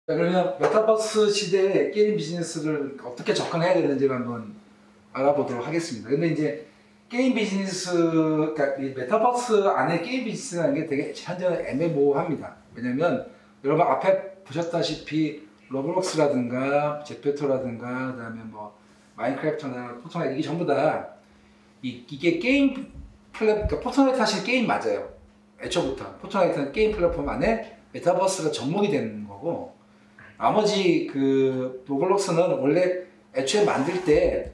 자, 그러면 메타버스 시대에 게임 비즈니스를 어떻게 접근해야 되는지를 한번 알아보도록 하겠습니다. 근데 이제 게임 비즈니스, 그러니까 이 메타버스 안에 게임 비즈니스라는 게 되게 현재 애매모호합니다. 왜냐면 여러분 앞에 보셨다시피 로블록스라든가 제페토라든가 그다음에 뭐 마인크래프트나 포트나이트 이게 전부 다 이게 게임 그러니까 포트나이트 사실 게임 맞아요. 애초부터 포트나이트는 게임 플랫폼 안에 메타버스가 접목이 되는 거고, 나머지 그 로블록스는 원래 애초에 만들 때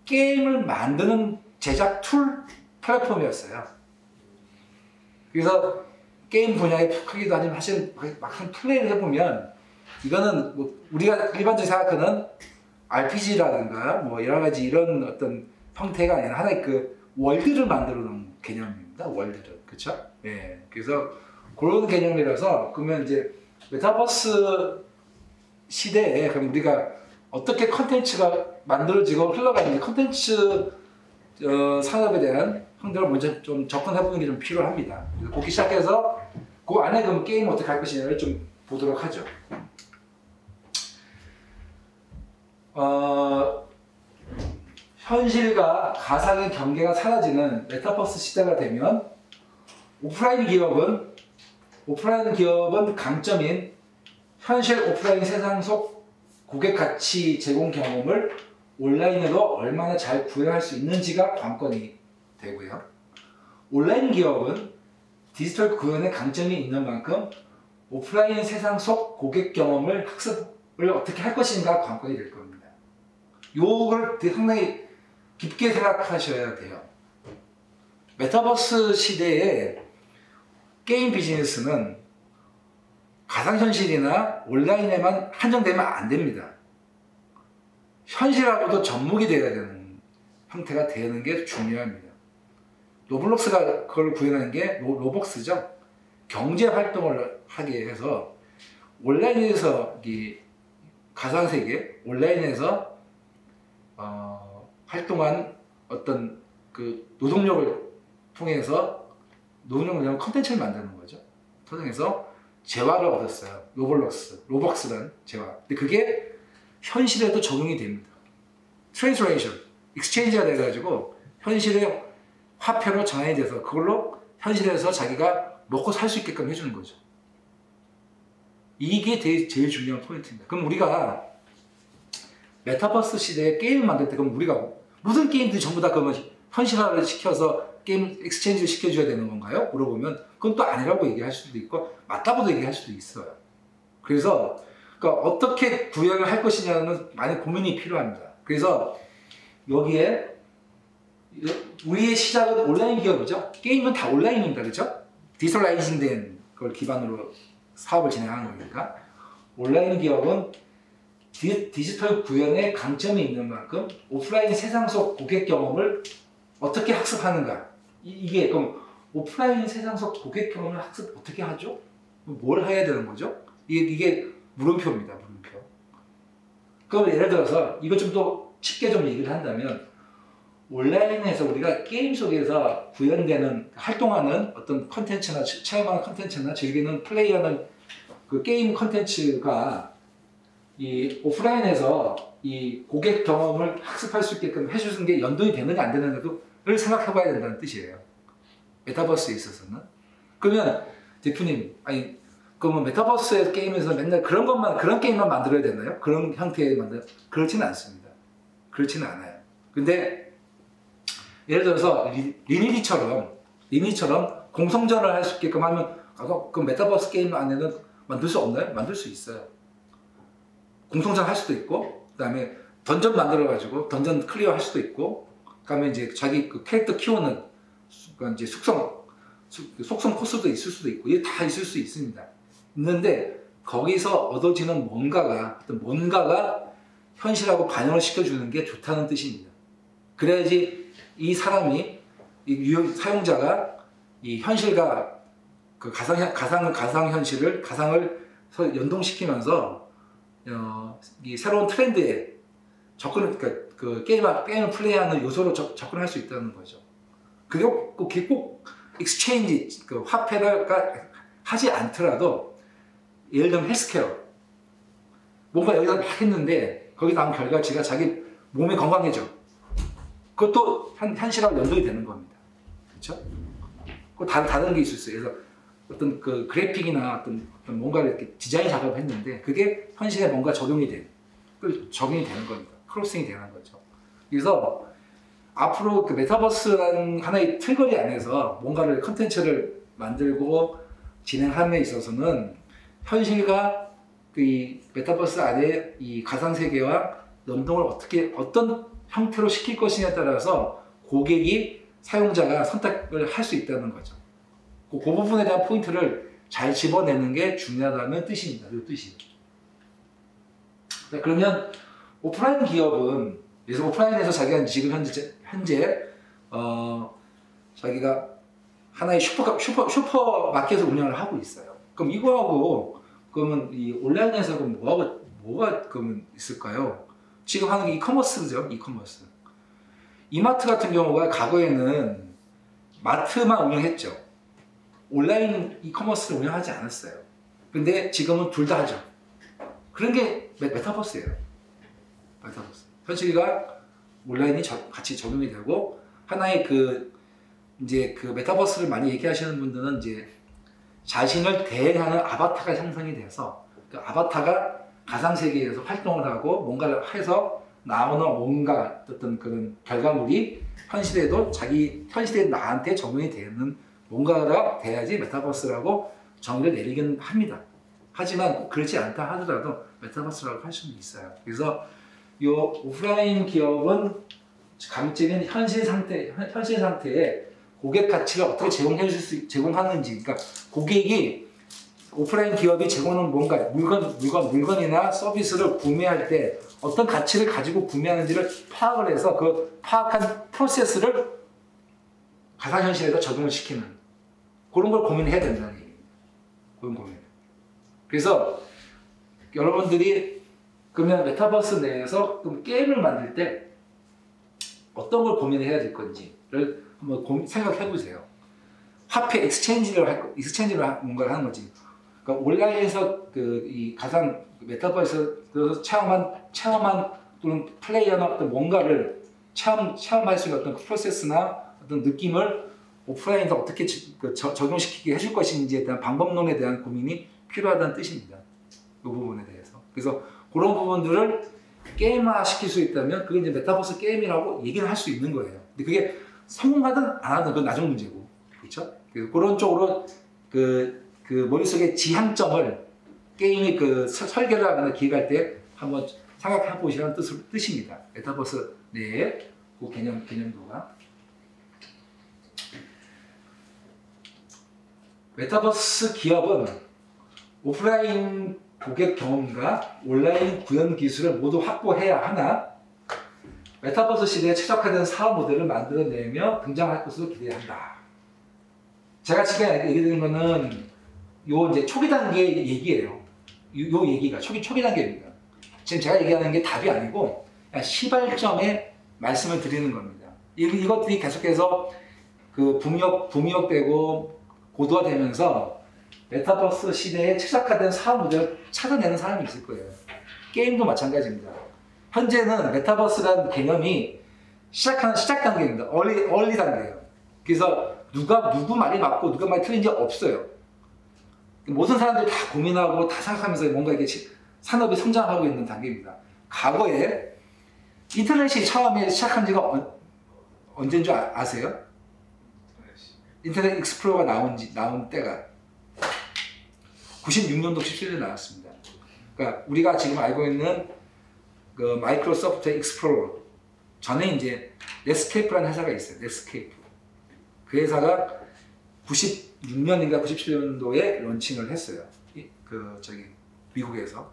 게임을 만드는 제작 툴 플랫폼이었어요. 그래서 게임 분야에 푹 하기도 하지만 사실 막상 플레이를 해보면 이거는 뭐 우리가 일반적으로 생각하는 RPG라든가 뭐 여러 가지 이런 어떤 형태가 아니라 하나의 그 월드를 만들어 놓은 개념입니다. 월드를. 그쵸? 예. 그래서 그런 개념이라서 그러면 이제 메타버스 시대에 그럼 우리가 어떻게 컨텐츠가 만들어지고 흘러가는지 컨텐츠 산업에 대한 형태를 먼저 좀 접근해보는 게 좀 필요합니다. 그렇게 시작해서 그 안에 그럼 게임 어떻게 할 것이냐를 좀 보도록 하죠. 현실과 가상의 경계가 사라지는 메타버스 시대가 되면 오프라인 기업은 강점인 현실 오프라인 세상 속 고객 가치 제공 경험을 온라인으로 얼마나 잘 구현할 수 있는지가 관건이 되고요. 온라인 기업은 디지털 구현의 강점이 있는 만큼 오프라인 세상 속 고객 경험을 학습을 어떻게 할 것인가 관건이 될 겁니다. 요걸 상당히 깊게 생각하셔야 돼요. 메타버스 시대에 게임 비즈니스는 가상현실이나 온라인에만 한정되면 안 됩니다. 현실하고도 접목이 되어야 되는 형태가 되는 게 중요합니다. 로블록스가 그걸 구현하는 게 로벅스죠. 경제 활동을 하게 해서 온라인에서 이 가상세계, 온라인에서 활동한 어떤 그 노동력을 통해서 노동력을 컨텐츠를 만드는 거죠. 통해서 재화를 얻었어요. 로벅스라는 재화. 근데 그게 현실에도 적용이 됩니다. 트랜스레이션, 익스체인지가 돼가지고 현실의 화폐로 전환이 돼서 그걸로 현실에서 자기가 먹고 살 수 있게끔 해주는 거죠. 이게 제일 중요한 포인트입니다. 그럼 우리가 메타버스 시대에 게임을 만들 때 그럼 우리가 모든 게임들이 전부 다 그러면 현실화를 시켜서 게임 익스체인지를 시켜줘야 되는 건가요? 물어보면 그건 또 아니라고 얘기할 수도 있고 맞다고도 얘기할 수도 있어요. 그래서 그러니까 어떻게 구현을 할 것이냐는 많이 고민이 필요합니다. 그래서 여기에 우리의 시작은 온라인 기업이죠. 게임은 다 온라인입니다. 그렇죠? 디지털라이징 된 걸 기반으로 사업을 진행하는 거니까 온라인 기업은 디지털 구현의 강점이 있는 만큼 오프라인 세상 속 고객 경험을 어떻게 학습하는가. 이게 그럼 오프라인 세상 속 고객 경험을 학습 어떻게 하죠? 뭘 해야 되는 거죠? 이게 물음표입니다. 물음표. 그럼 예를 들어서 이거 좀 더 쉽게 좀 얘기를 한다면 온라인에서 우리가 게임 속에서 구현되는 활동하는 어떤 컨텐츠나 체험하는 컨텐츠나 즐기는 플레이하는 그 게임 컨텐츠가 이 오프라인에서 이 고객 경험을 학습할 수 있게끔 해주는 게 연동이 되느냐 안 되느냐를 생각해 봐야 된다는 뜻이에요. 메타버스에 있어서는. 그러면 대표님, 아니 그러면 메타버스의 게임에서 맨날 그런 게임만 만들어야 되나요? 그런 형태의 그렇지는 않습니다. 그렇지는 않아요. 근데 예를 들어서 리니지처럼 공성전을 할 수 있게끔 하면 그 메타버스 게임 안에는 만들 수 없나요? 만들 수 있어요. 공성전 할 수도 있고, 그 다음에 던전 만들어가지고 던전 클리어 할 수도 있고, 그 다음에 이제 자기 그 캐릭터 키우는 이제 속성 코스도 있을 수도 있고, 이게 다 있을 수 있습니다. 있는데 거기서 얻어지는 뭔가가 현실하고 반영을 시켜주는 게 좋다는 뜻입니다. 그래야지 이 사람이 사용자가 이 현실과 그 가상을 연동시키면서 이 새로운 트렌드에 그 게임을 플레이하는 요소로 접근할 수 있다는 거죠. 그게 꼭 익스체인지 그 화폐를 하지 않더라도 예를 들면 헬스케어 뭔가 여기다 막 했는데 거기 나온 결과치가 자기 몸이 건강해져. 그것도 현실하고 연동이 되는 겁니다. 그렇죠? 그 다른 게 있을 수 있어요. 그래서 어떤 그 그래픽이나 어떤 뭔가를 이렇게 디자인 작업을 했는데 그게 현실에 뭔가 적용이 되는 겁니다. 크로싱이 되는 거죠. 그래서 앞으로 그 메타버스라는 하나의 틀거리 안에서 뭔가를 컨텐츠를 만들고 진행하는 데 있어서는 현실과 이 메타버스 안에 이 가상세계와 연동을 어떤 형태로 시킬 것이냐에 따라서 고객이 사용자가 선택을 할 수 있다는 거죠. 그 부분에 대한 포인트를 잘 집어내는 게 중요하다는 뜻입니다. 그 뜻이. 그러면 오프라인 기업은 그래서 오프라인에서 자기가 지금 현재 자기가 하나의 슈퍼마켓을 운영을 하고 있어요. 그럼 이거하고 그러면 이 온라인에서 그럼 뭐가 그러면 있을까요? 지금 하는 게 이커머스죠. 이커머스. 이마트 같은 경우가 과거에는 마트만 운영했죠. 온라인 이커머스를 운영하지 않았어요. 근데 지금은 둘 다 하죠. 그런 게 메타버스예요. 메타버스. 현실과 온라인이 같이 적용이 되고 하나의 이제 그 메타버스를 많이 얘기하시는 분들은 이제 자신을 대행하는 아바타가 형성이 돼서 그 아바타가 가상세계에서 활동을 하고 뭔가를 해서 나오는 뭔가 어떤 그런 결과물이 현실에 나한테 적용이 되는 뭔가가 돼야지 메타버스라고 정의를 내리긴 합니다. 하지만 꼭 그렇지 않다 하더라도 메타버스라고 할 수는 있어요. 그래서 이 오프라인 기업은 강점인 현실 상태에 고객 가치를 어떻게 제공하는지, 그러니까 고객이 오프라인 기업이 제공하는 뭔가 물건이나 서비스를 구매할 때 어떤 가치를 가지고 구매하는지를 파악을 해서 그 파악한 프로세스를 가상현실에다 적용을 시키는 그런 걸 고민해야 된다는 얘기예요. 그런 고민. 그래서 여러분들이 그러면 메타버스 내에서 게임을 만들 때 어떤 걸 고민해야 될 건지를 한번 생각해 보세요. 화폐 익스체인지를 뭔가를 하는 거지. 그러니까 온라인에서 이 가상 메타버스에서 체험한 또는 플레이하는 어떤 뭔가를 체험할 수 있는 어떤 프로세스나 어떤 느낌을 오프라인에서 어떻게 적용시키게 해줄 것인지에 대한 방법론에 대한 고민이 필요하다는 뜻입니다. 이 부분에 대해서. 그래서 그런 부분들을 게임화 시킬 수 있다면 그게 이제 메타버스 게임이라고 얘기를 할 수 있는 거예요. 근데 그게 성공하든 안 하든 그건 나중 문제고. 그렇죠? 그런 쪽으로 그 머릿속에 지향점을 게임이 설계를 하거나 기획할 때 한번 생각해 보시라는 뜻입니다. 메타버스 내에 그 개념도가. 메타버스 기업은 오프라인 고객 경험과 온라인 구현 기술을 모두 확보해야 하나 메타버스 시대에 최적화된 사업 모델을 만들어내며 등장할 것으로 기대한다. 제가 지금 얘기드린 거는 요 이제 초기 단계 얘기예요. 요 얘기가 초기 단계입니다. 지금 제가 얘기하는 게 답이 아니고 그냥 시발점에 말씀을 드리는 겁니다. 이것들이 계속해서 붐이역되고 고도화되면서 메타버스 시대에 최적화된 사업 모델을 찾아내는 사람이 있을 거예요. 게임도 마찬가지입니다. 현재는 메타버스라는 개념이 시작 단계입니다. 얼리 단계예요. 그래서 누구 말이 맞고 누가 말이 틀린지 없어요. 모든 사람들이 다 고민하고 다 생각하면서 뭔가 이게 산업이 성장하고 있는 단계입니다. 과거에 인터넷이 처음에 시작한 지가 언제인 줄 아세요? 인터넷 익스플로러가 나온 때가 96년도 97년에 나왔습니다. 그러니까 우리가 지금 알고 있는 그 마이크로소프트 익스플로러 전에 이제 넷스케이프라는 회사가 있어요. 넷스케이프. 그 회사가 96년인가 97년도에 런칭을 했어요. 미국에서.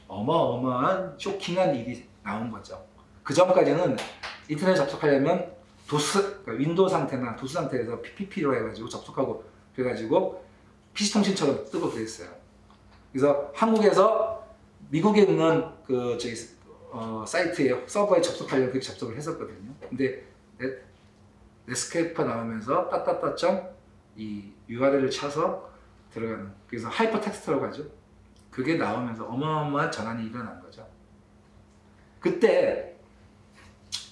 어마어마한 쇼킹한 일이 나온 거죠. 그 전까지는 인터넷 접속하려면 그러니까 윈도우 상태나 도스 상태에서 PPP로 해가지고 접속하고 그래가지고 PC통신처럼 뜨고 그랬어요. 그래서 한국에서 미국에 있는 사이트에 서버에 접속하려면 그렇게 접속을 했었거든요. 근데 넷스케이프가 나오면서 이 URL을 쳐서 들어가는 그래서 하이퍼 텍스트라고 하죠. 그게 나오면서 어마어마한 전환이 일어난 거죠. 그때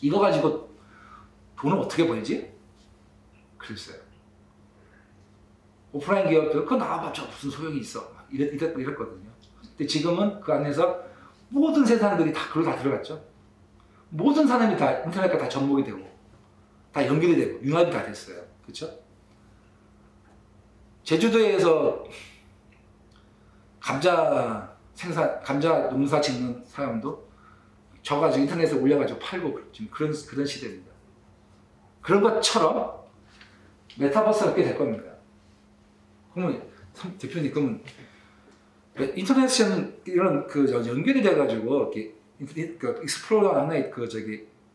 이거 가지고 돈을 어떻게 벌지? 그랬어요. 오프라인 기업들 그거 나와봤자 무슨 소용이 있어 이랬거든요. 근데 지금은 그 안에서 모든 세상들이 다 그걸 다 들어갔죠. 모든 사람이 다 인터넷과 다 접목이 되고 다 연결이 되고 융합이 다 됐어요. 그렇죠? 제주도에서 감자 농사 짓는 사람도 저가지고 인터넷에 올려가지고 팔고 지금 그런 시대입니다. 그런 것처럼 메타버스가 그렇게 될 겁니다. 그러면 대표님 그러면 인터넷은 이런 연결이 돼가지고 이렇게 익스플로러 하나의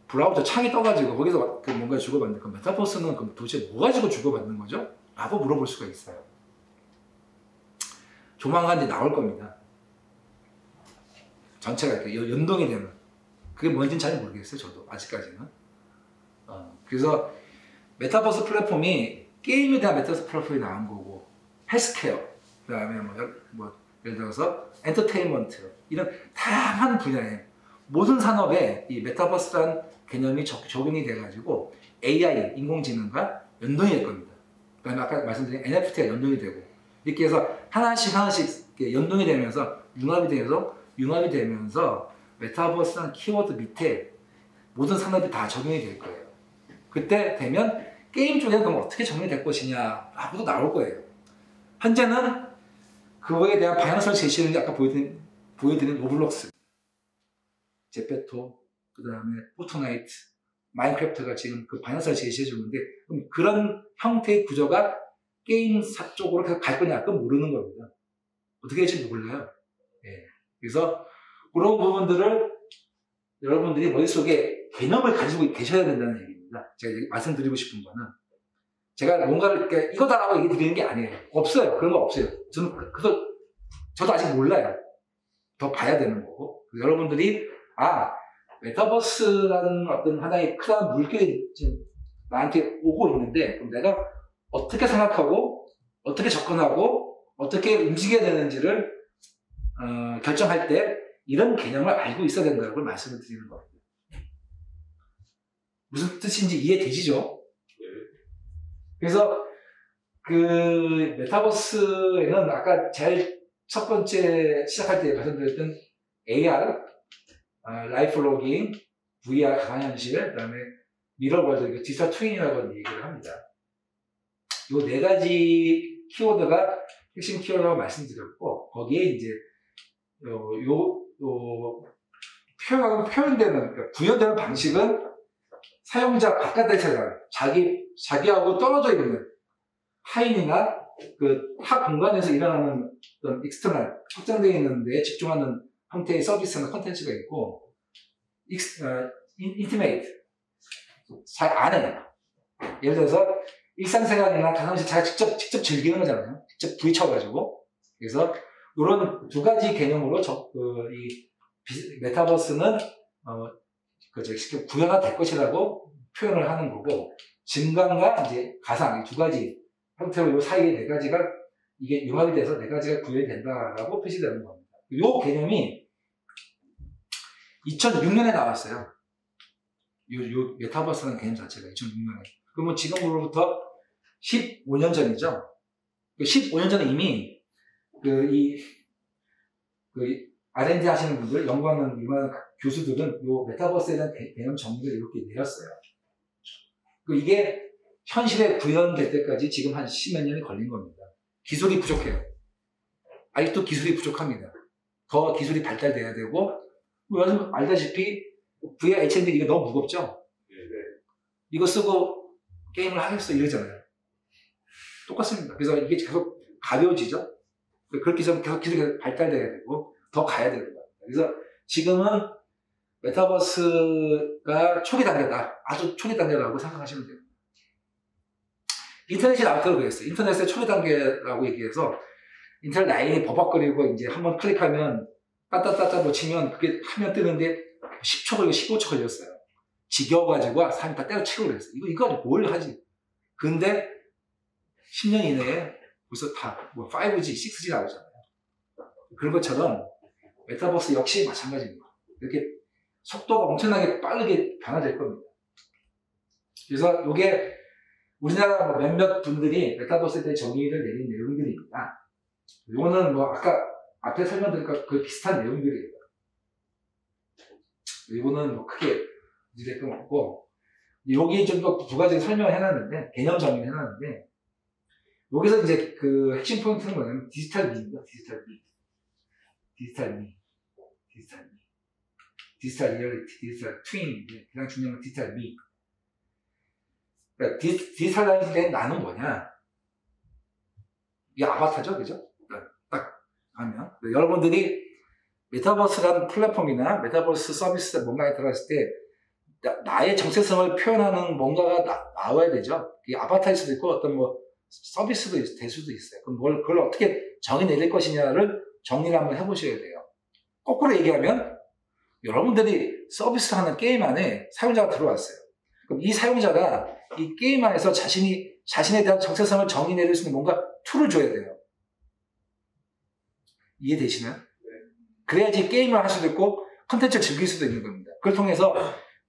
브라우저 창이 떠가지고 거기서 뭔가 주고받는 그 메타버스는 그럼 도대체 뭐 가지고 주고받는 거죠? 라고 물어볼 수가 있어요. 조만간 이제 나올 겁니다. 전체가 이렇게 연동이 되는. 그게 뭔지는 잘 모르겠어요. 저도 아직까지는. 그래서 메타버스 플랫폼이 게임에 대한 메타버스 플랫폼이 나온 거고 헬스케어, 그 다음에 예를 들어서 엔터테인먼트 이런 다양한 분야에 모든 산업에 이 메타버스라는 개념이 적용이 돼가지고 AI, 인공지능과 연동이 될 겁니다. 그 다음에 아까 말씀드린 NFT가 연동이 되고 이렇게 해서 하나씩 연동이 되면서 융합이 되면서 메타버스라는 키워드 밑에 모든 산업이 다 적용이 될 거예요. 그때 되면 게임 쪽에는 그럼 어떻게 적용이 될 것이냐 하고도 나올 거예요. 현재는 그거에 대한 방향성을 제시하는 게 아까 보여드린 로블록스, 제페토, 그 다음에 포트나이트, 마인크래프트가 지금 그 방향성을 제시해 주는데 그럼 그런 형태의 구조가 게임사 쪽으로 계속 갈 거냐 그건 모르는 겁니다. 어떻게 될지 몰라요. 예. 그래서 그런 부분들을 여러분들이 머릿속에 개념을 가지고 계셔야 된다는 얘기입니다. 제가 말씀드리고 싶은 거는 제가 뭔가를 이거다라고 얘기 드리는 게 아니에요. 없어요. 그런 거 없어요. 저도 아직 몰라요. 더 봐야 되는 거고. 여러분들이 메타버스라는 어떤 하나의 큰 물결이 지금 나한테 오고 있는데 그럼 내가 어떻게 생각하고 어떻게 접근하고 어떻게 움직여야 되는지를 결정할 때 이런 개념을 알고 있어야 된다는 걸 말씀을 드리는 겁니다. 무슨 뜻인지 이해되시죠? 그래서 그 메타버스에는 아까 제일 첫 번째 시작할 때 말씀드렸던 AR, 라이프 로깅, VR 가상현실, 그 다음에 미러월드, 디지털 트윈이라고 얘기를 합니다. 이 네 가지 키워드가 핵심 키워드라고 말씀드렸고 거기에 이제 표현되는, 그러니까 구현되는 방식은 사용자 바깥의 세상, 자기하고 떨어져 있는 타인이나 그 타 공간에서 일어나는 어떤 익스터널, 확장되어 있는 데 집중하는 형태의 서비스나 콘텐츠가 있고, 인티메이트, 잘 안해. 예를 들어서 일상생활이나 가상현실 자기가 직접 즐기는 거잖아요. 직접 부딪혀가지고. 그래서 이런 두 가지 개념으로 이 메타버스는 쉽게 구현화 될 것이라고 표현을 하는 거고, 증강과 이제 가상 이 두 가지 형태로 이 사이에 네 가지가 이게 융합이 돼서 네 가지가 구현이 된다라고 표시되는 겁니다. 이 개념이 2006년에 나왔어요. 요 메타버스라는 개념 자체가 2006년에. 그러면 지금으로부터 15년 전이죠. 15년 전에 이미 R&D 하시는 분들, 연구하는 유명한 교수들은 요 메타버스에 대한 개념 정리를 이렇게 내렸어요. 이게 현실에 구현될 때까지 지금 한 10몇 년이 걸린 겁니다. 기술이 부족해요. 아직도 기술이 부족합니다. 더 기술이 발달돼야 되고, 여러분 알다시피 VR HMD 이거 너무 무겁죠? 이거 쓰고 게임을 하겠어 이러잖아요. 똑같습니다. 그래서 이게 계속 가벼워지죠? 그렇게 해서 계속 기술이 발달돼야 되고, 더 가야 되는 겁니다. 그래서 지금은 메타버스가 초기 단계다. 아주 초기 단계라고 생각하시면 돼요. 인터넷이 나올 때도 그랬어요. 인터넷의 초기 단계라고 얘기해서 인터넷 라인이 버벅거리고 이제 한번 클릭하면 따따따따 놓치면 그게 화면 뜨는데 10초 걸리고 15초 걸렸어요. 지겨워가지고 사람이 다 때려치고 그랬어요. 이거 가지고 뭘 하지? 근데 10년 이내에 벌써 다 5G, 6G 나오잖아요. 그런 것처럼 메타버스 역시 마찬가지입니다. 이렇게 속도가 엄청나게 빠르게 변화될 겁니다. 그래서 이게 우리나라 뭐 몇몇 분들이 메타버스에 대해 정의를 내린 내용들입니다. 이거는 뭐 아까 앞에 설명드린 그 비슷한 내용들이에요. 이거는 뭐 크게 문제될 건 없고, 여기 좀 더 두 가지 설명을 해놨는데, 개념 정의를 해놨는데, 여기서 이제 그 핵심 포인트는 뭐냐면 디지털 미입니다. 디지털 리얼리티, 디지털 트윈인데 가장 중요한 건 디지털 미. 그러니까 디지털라이즈 된 나는 뭐냐? 이게 아바타죠, 그죠? 딱 하면 여러분들이 메타버스라는 플랫폼이나 메타버스 서비스 뭔가에 들어갔을 때 나의 정체성을 표현하는 뭔가가 나와야 되죠. 이게 아바타일 수도 있고 어떤 뭐 서비스도 될 수도 있어요. 그럼 그걸 어떻게 정의 내릴 것이냐를 정리를 한번 해보셔야 돼요. 거꾸로 얘기하면 여러분들이 서비스 하는 게임 안에 사용자가 들어왔어요. 그럼 이 사용자가 이 게임 안에서 자신에 대한 정체성을 정의 내릴 수 있는 뭔가 툴을 줘야 돼요. 이해되시나요? 그래야지 게임을 할 수도 있고 컨텐츠를 즐길 수도 있는 겁니다. 그걸 통해서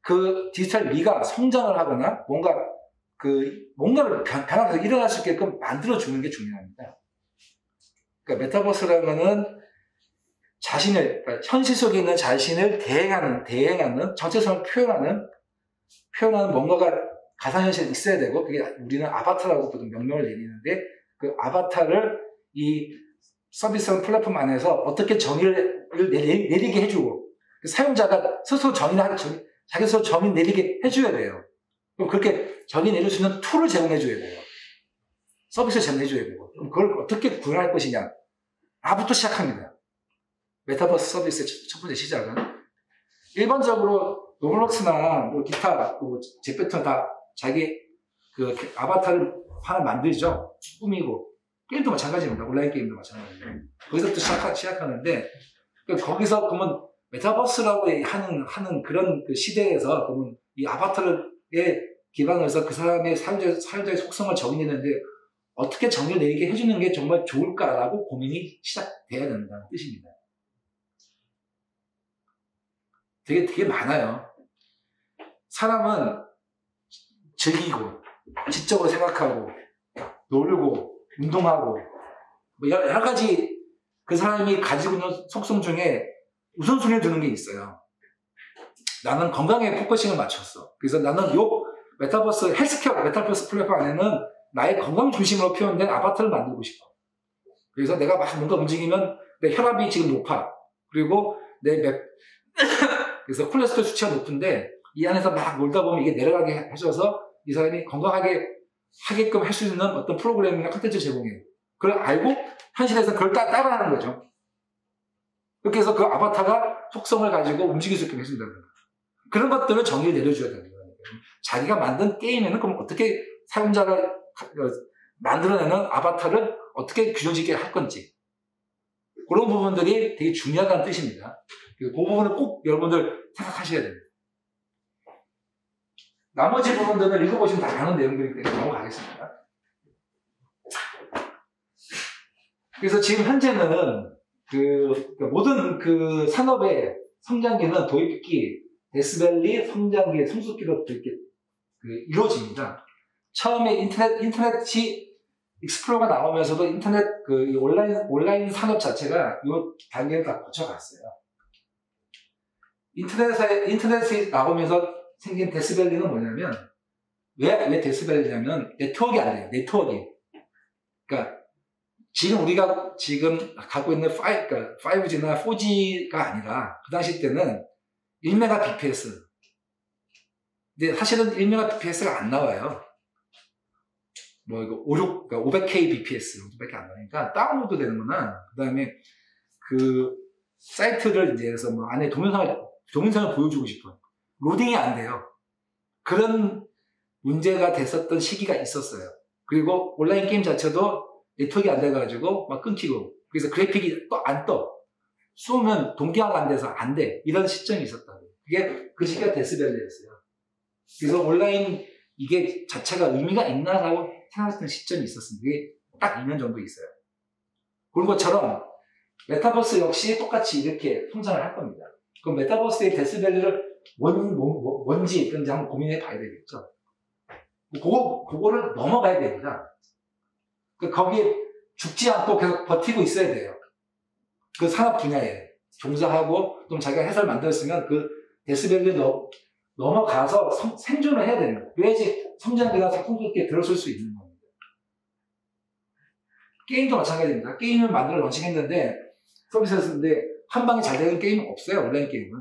그 디지털 미가 성장을 하거나 뭔가를 변화해서 일어날 수 있게끔 만들어주는 게 중요합니다. 그러니까 메타버스라는 거는 그러니까 현실 속에 있는 자신을 대행하는 정체성을 표현하는 뭔가가 가상현실에 있어야 되고, 그게 우리는 아바타라고 보통 명명을 내리는데, 그 아바타를 이 서비스 플랫폼 안에서 어떻게 정의를 내리게 해주고, 그 사용자가 스스로 자기 스스로 정의 내리게 해줘야 돼요. 그럼 그렇게 정의 내릴 수 있는 툴을 제공해줘야 돼요. 서비스를 제공해줘야 되고. 그럼 그걸 어떻게 구현할 것이냐? 부터 시작합니다. 메타버스 서비스의 첫 번째 시작은 일반적으로 로블록스나 뭐 기타, 뭐 잭배턴 다 자기 그 아바타를 하나 만들죠. 꾸미고. 게임도 마찬가지입니다. 온라인 게임도 마찬가지입니다. 거기서부터 시작하는데, 거기서 그러면 메타버스라고 하는 그런 그 시대에서 그러면 이 아바타에 기반을 해서 그 사람의 사용자의 속성을 정의내는데 어떻게 정의를 내리게 해주는 게 정말 좋을까라고 고민이 시작돼야 된다는 뜻입니다. 되게 많아요. 사람은 즐기고, 지적으로 생각하고, 놀고, 운동하고, 뭐 여러 가지 그 사람이 가지고 있는 속성 중에 우선순위를 두는 게 있어요. 나는 건강에 포커싱을 맞췄어. 그래서 나는 메타버스 헬스케어 메타버스 플랫폼 안에는 나의 건강 중심으로 표현된 아바타를 만들고 싶어. 그래서 내가 막 뭔가 움직이면 내 혈압이 지금 높아. 그리고 그래서 콜레스테롤 수치가 높은데 이 안에서 막 놀다 보면 이게 내려가게 해줘서 이 사람이 건강하게 하게끔 할 수 있는 어떤 프로그램이나 콘텐츠 제공해요. 그걸 알고 현실에서 그걸 따라하는 거죠. 그렇게 해서 그 아바타가 속성을 가지고 움직일 수 있게 해준다는 거예요. 그런 것들을 정의를 내려줘야 되는 거예요. 자기가 만든 게임에는 그럼 어떻게 사용자가 만들어내는 아바타를 어떻게 균형짓게 할 건지, 그런 부분들이 되게 중요하다는 뜻입니다. 그 부분을 꼭 여러분들 생각하셔야 됩니다. 나머지 부분들은 읽어보시면 다 아는 내용들이기 때문에 넘어가겠습니다. 그래서 지금 현재는 모든 그 산업의 성장기는 도입기, 데스밸리 성장기의 성숙기로 이렇게 이루어집니다. 처음에 인터넷이 익스플로러가 나오면서도 인터넷 온라인 산업 자체가 이 단계를 다 거쳐갔어요. 인터넷이 나오면서 생긴 데스밸리는 뭐냐면, 왜 데스밸리냐면 네트워크가 안 돼요. 네트워크. 그러니까 우리가 갖고 있는 5G나 4G가 아니라 그 당시 때는 1Mbps. 근데 사실은 1Mbps가 안 나와요. 뭐 이거 500kbps 정도밖에 안 나니까 다운로드 되는구나. 그 다음에 그 사이트를 이제 해서 뭐 안에 동영상을 보여주고 싶어. 로딩이 안 돼요. 그런 문제가 됐었던 시기가 있었어요. 그리고 온라인 게임 자체도 네트워크가 안 돼가지고 막 끊기고, 그래서 그래픽이 또 안 떠. 쏘면 동기화가 안 돼서 안 돼. 이런 시점이 있었다고. 그게 그 시기가 데스밸리였어요. 그래서 온라인 이게 자체가 의미가 있나라고 생각했던 시점이 있었습니다. 그게 딱 2년 정도 있어요. 그런 것처럼 메타버스 역시 똑같이 이렇게 성장을 할 겁니다. 그럼 메타버스의 데스밸류를 뭔지 있든지 한번 고민해 봐야 되겠죠. 그거를 넘어가야 됩니다. 거기에 죽지 않고 계속 버티고 있어야 돼요. 그 산업 분야에 종사하고 좀 자기가 해설 만들었으면 그 데스밸류 넘어가서 생존을 해야 되는 거예요. 그래야지 성장대가 풍부하게 들어설 수 있는 겁니다. 게임도 마찬가지입니다. 게임을 만들어 런칭했는데 서비스였는데 한 방에 잘 되는 게임은 없어요. 온라인 게임은.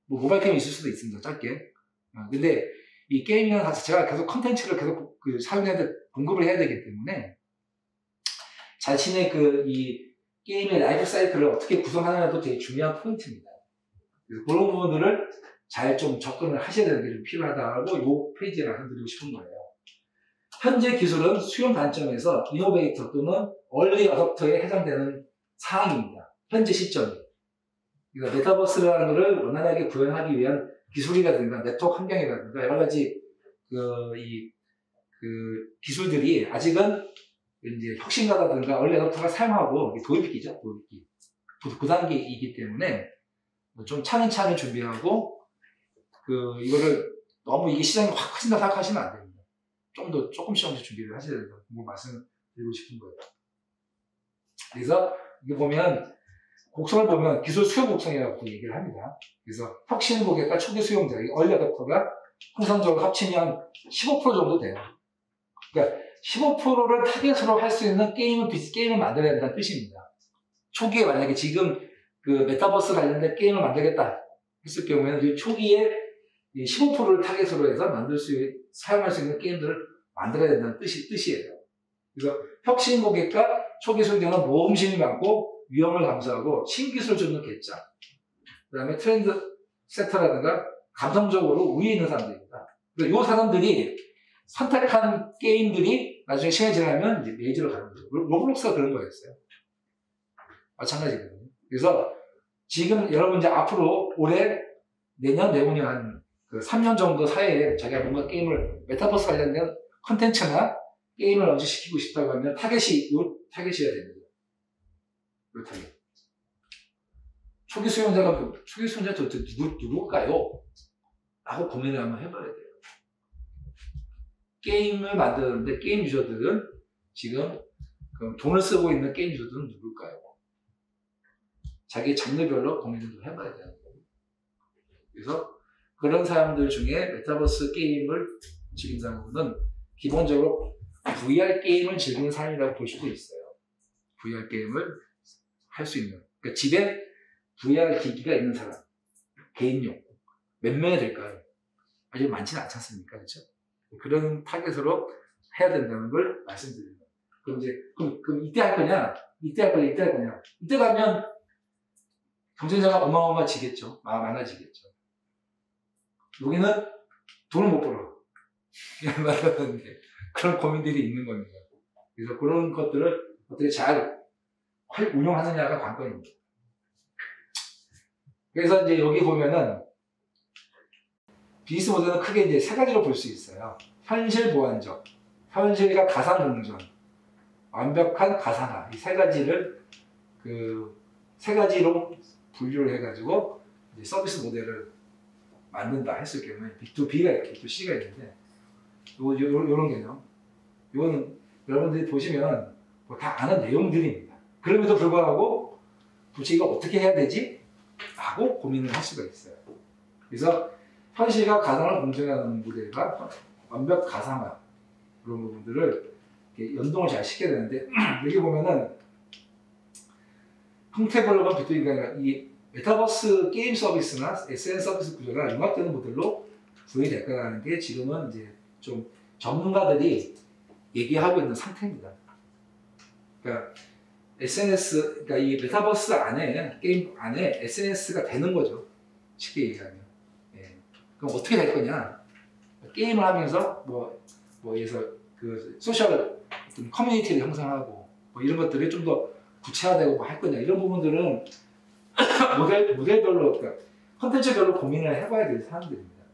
뭐 모바일 게임이 있을 수도 있습니다. 짧게. 근데 이 게임이라는 자체가 계속 컨텐츠를 계속 그 사용자한테 공급을 해야 되기 때문에 자신의 이 게임의 라이프 사이클을 어떻게 구성하느냐도 되게 중요한 포인트입니다. 그래서 그런 부분들을 잘 좀 접근을 하셔야 되는 게 좀 필요하다고 이 페이지에 말씀드리고 싶은 거예요. 현재 기술은 수용 관점에서 이노베이터 또는 얼리 어댑터에 해당되는 사항입니다. 현재 시점이. 그러니까 메타버스라는 것을 원활하게 구현하기 위한 기술이라든가 네트워크 환경이라든가 여러 가지 기술들이 아직은 이제 혁신가라든가 얼리 어댑터가 사용하고 도입기죠. 도입기. 그 단계이기 때문에 좀 차근차근 준비하고 이거를 너무 이게 시장이 확 커진다 생각하시면 안 됩니다. 조금씩 준비를 하셔야 된다고 말씀드리고 싶은 거예요. 그래서 이게 보면 곡선을 보면 기술 수요 곡선이라고 얘기를 합니다. 그래서 혁신 고객과 초기 수용자, 얼리 어댑터가 통상적으로 합치면 15% 정도 돼요. 그러니까 15%를 타겟으로 할 수 있는 게임을 만들어야 된다는 뜻입니다. 초기에 만약에 지금 그 메타버스 관련된 게임을 만들겠다 했을 경우에는 초기에 15%를 타겟으로 해서 사용할 수 있는 게임들을 만들어야 된다는 뜻이에요. 그래서 혁신 고객과 초기 수용자는 모험심이 많고 위험을 감수하고 신기술을 쫓는 개짜. 그 다음에 트렌드 세터라든가 감성적으로 우위에 있는 사람들입니다. 그래서 이 사람들이 선택한 게임들이 나중에 시간이 지나면 이제 메이저로 가는 거죠. 로블록스가 그런 거였어요. 마찬가지거든요. 그래서 지금 여러분 이제 앞으로 올해 내년 내후년 한 3년 정도 사이에 자기가 뭔가 메타버스 관련된 컨텐츠나 게임을 런칭시키고 싶다고 하면 타겟이어야 됩니다. 요 타겟. 초기 수용자 도대체 누굴까요? 라고 고민을 한번 해봐야 돼요. 게임을 만드는데 게임 유저들은 지금 돈을 쓰고 있는 게임 유저들은 누굴까요? 자기 장르별로 고민을 좀 해봐야 되는 거예요. 그래서 그런 사람들 중에 메타버스 게임을 즐긴다는 것은 기본적으로 VR 게임을 즐기는 사람이라고 볼 수도 있어요. VR 게임을 할 수 있는. 그러니까 집에 VR 기기가 있는 사람, 개인용. 몇 명이 될까요? 아직 많지는 않지 않습니까? 그렇죠? 그런 타겟으로 해야 된다는 걸 말씀드립니다. 그럼 이때 할 거냐? 이때 할 거냐? 이때 가면 경쟁자가 어마어마해지겠죠. 많아지겠죠. 여기는 돈을 못 벌어. 그런 고민들이 있는 겁니다. 그래서 그런 것들을 어떻게 잘 운용하느냐가 관건입니다. 그래서 이제 여기 보면은 비즈니스 모델은 크게 이제 세 가지로 볼 수 있어요. 현실 보완적, 현실과 가상 공존, 완벽한 가상화. 이 세 가지를 세 가지로 분류를 해가지고 이제 서비스 모델을 만든다 했을 경우에 B2B가 있고 B2C가 있는데 요런 개념. 이거는 여러분들이 보시면 다 아는 내용들입니다. 그럼에도 불구하고 도대체 이거 어떻게 해야 되지? 하고 고민을 할 수가 있어요. 그래서 현실과 가상을 공존하는 모델과 완벽 가상화 그런 부분들을 연동을 잘 시켜야 되는데 여기 보면은 형태별로 보면 B2B가 이 메타버스 게임 서비스나 SNS 서비스 구조가 융합되는 모델로 구현이 될 거라는 게 지금은 이제 좀 전문가들이 얘기하고 있는 상태입니다. 그러니까 그러니까 이 메타버스 안에 게임 안에 SNS가 되는 거죠. 쉽게 얘기하면. 예. 그럼 어떻게 될 거냐? 게임을 하면서 예서 소셜 어떤 커뮤니티를 형성하고 이런 것들이 좀 더 구체화되고 할 거냐 이런 부분들은 모델별로 그러니까 컨텐츠별로 고민을 해봐야 될 사람들입니다.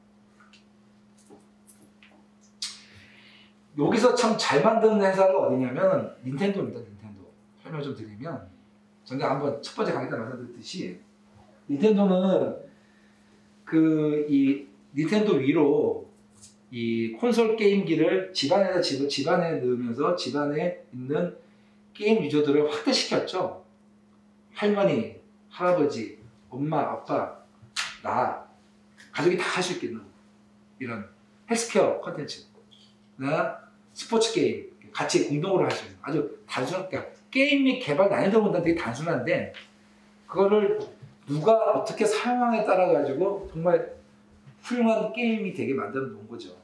여기서 참 잘 만드는 회사가 어디냐면 닌텐도입니다. 닌텐도. 설명 좀 드리면 전에 한번 첫 번째 강의 때 말씀드렸듯이 닌텐도는 그 이 닌텐도 위로 이 콘솔 게임기를 집안에 넣으면서 집안에 있는 게임 유저들을 확대시켰죠. 할머니, 할아버지, 엄마, 아빠, 나 가족이 다 할 수 있겠는 이런 헬스케어 콘텐츠, 스포츠 게임 같이 공동으로 할 수 있는 아주 단순한 그러니까 게임이 개발 난이도는 되게 단순한데 그거를 누가 어떻게 사용하냐에 따라 가지고 정말 훌륭한 게임이 되게 만들어 놓은 거죠.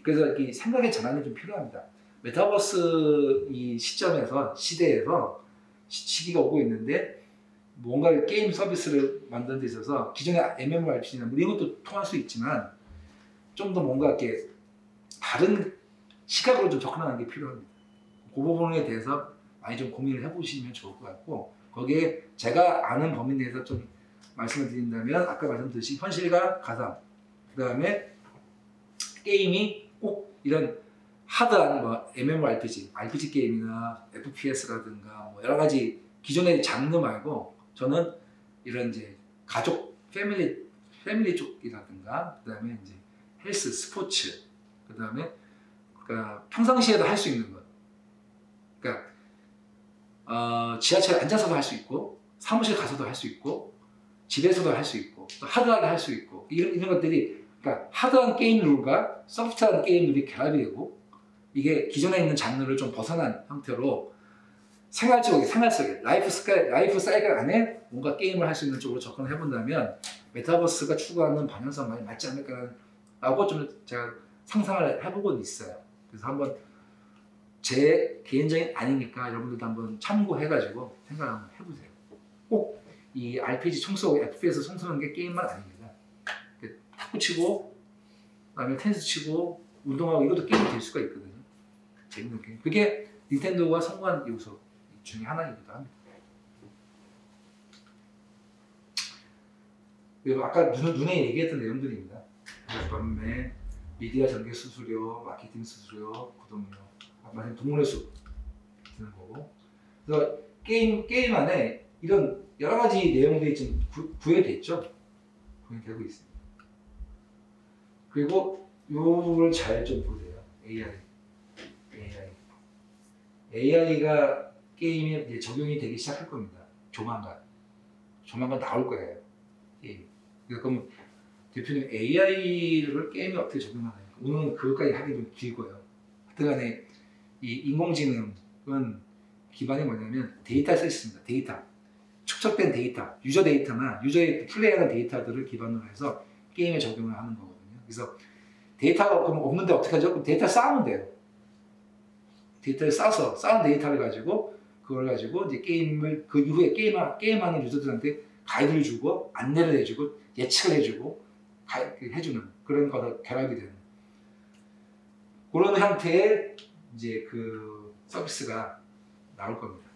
그래서 이 생각의 전환이 좀 필요합니다. 메타버스 이 시대에서 시기가 오고 있는데 뭔가 게임 서비스를 만드는 데 있어서 기존의 MMORPG나 뭐 이런 것도 통할 수 있지만 좀 더 뭔가 이렇게 다른 시각으로 좀 접근하는 게 필요합니다. 그 부분에 대해서 많이 좀 고민을 해보시면 좋을 것 같고 거기에 제가 아는 범위 내에서 좀 말씀을 드린다면 아까 말씀드린 현실과 가상 그 다음에 게임이 꼭 이런 하드한 뭐 MMORPG, RPG 게임이나 FPS라든가 뭐 여러 가지 기존의 장르 말고 저는 이런 이제 가족 패밀리 쪽이라든가 그다음에 이제 헬스, 스포츠 그다음에 그러니까 평상시에도 할 수 있는 것. 그러니까 지하철에 앉아서도 할 수 있고 사무실 가서도 할 수 있고 집에서도 할 수 있고 또 하드하게 할 수 있고 이런 것들이 그러니까 하드한 게임 룰과 소프트한 게임 룰이 결합이 되고 이게 기존에 있는 장르를 좀 벗어난 형태로 생활 속에 라이프 사이클 안에 뭔가 게임을 할 수 있는 쪽으로 접근을 해본다면 메타버스가 추구하는 방향성 많이 맞지 않을까라고 좀 제가 상상을 해보고 있어요. 그래서 한번 제 개인적인 아니니까 여러분들도 한번 참고해가지고 생각을 한번 해보세요. 꼭 이 RPG FPS 청소하는 게 게임만 아닙니다. 탁구 치고 그다음에 테니스 치고 운동하고 이것도 게임이 될 수가 있거든요. 재밌는 게임. 그게 닌텐도가 성공한 요소 중에 하나이기도 합니다. 그리고 아까 눈에 얘기했던 내용들입니다. 그다음에 미디어 전개 수수료, 마케팅 수수료, 구독료, 아까 동물의 숲 드는 거고. 그래서 게임 안에 이런 여러 가지 내용들이 지금 구현됐죠. 구현되고 있습니다. 그리고 요거를 잘 좀 보세요. AI가 게임에 이제 적용이 되기 시작할 겁니다. 조만간 나올 거예요. 게임. 그럼 대표님 AI를 게임에 어떻게 적용하나요? 오늘은 그것까지 하기 좀 길고요. 하여튼간에 이 인공지능은 기반이 뭐냐면 데이터를 쓰있습니다. 데이터. 축적된 데이터, 유저 데이터나 유저의 플레이하는 데이터들을 기반으로 해서 게임에 적용을 하는 거거든요. 그래서 데이터가 없는데 어떻게 하죠? 그럼 데이터 쌓으면 돼요. 데이터를 쌓은 데이터를 가지고 그걸 가지고 이제 게임을 그 이후에 게임하는 유저들한테 가이드를 주고 안내를 해주고 예측을 해주고 해주는 그런 거로 결합이 되는 그런 형태의 이제 그 서비스가 나올 겁니다.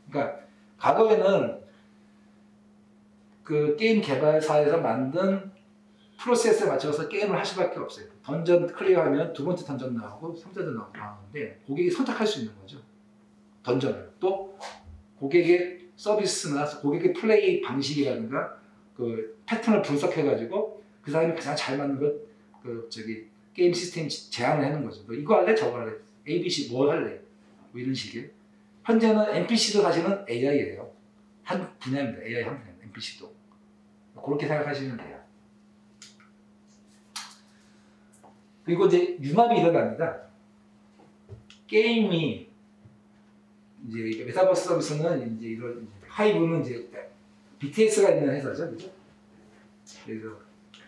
그러니까 과거에는 그 게임 개발사에서 만든 프로세스에 맞춰서 게임을 할 수밖에 없어요. 던전 클리어하면 두 번째 던전 나오고 3대 나오는데 고객이 선택할 수 있는 거죠. 던전을. 또 고객의 서비스나 고객의 플레이 방식이라든가 그 패턴을 분석해가지고 그 사람이 가장 잘 맞는 것 게임 시스템 제안을 하는 거죠. 너 이거 할래? 저거 할래? ABC 뭘 할래? 뭐 이런 식의. 현재는 NPC도 사실은 AI예요. 한 분야입니다. AI 한 분야. NPC도. 그렇게 생각하시면 돼요. 그리고 이제 융합이 일어납니다. 게임이 이제 메타버스 서비스는 이제 이런 하이브는 이제 BTS가 있는 회사죠, 그죠? 그래서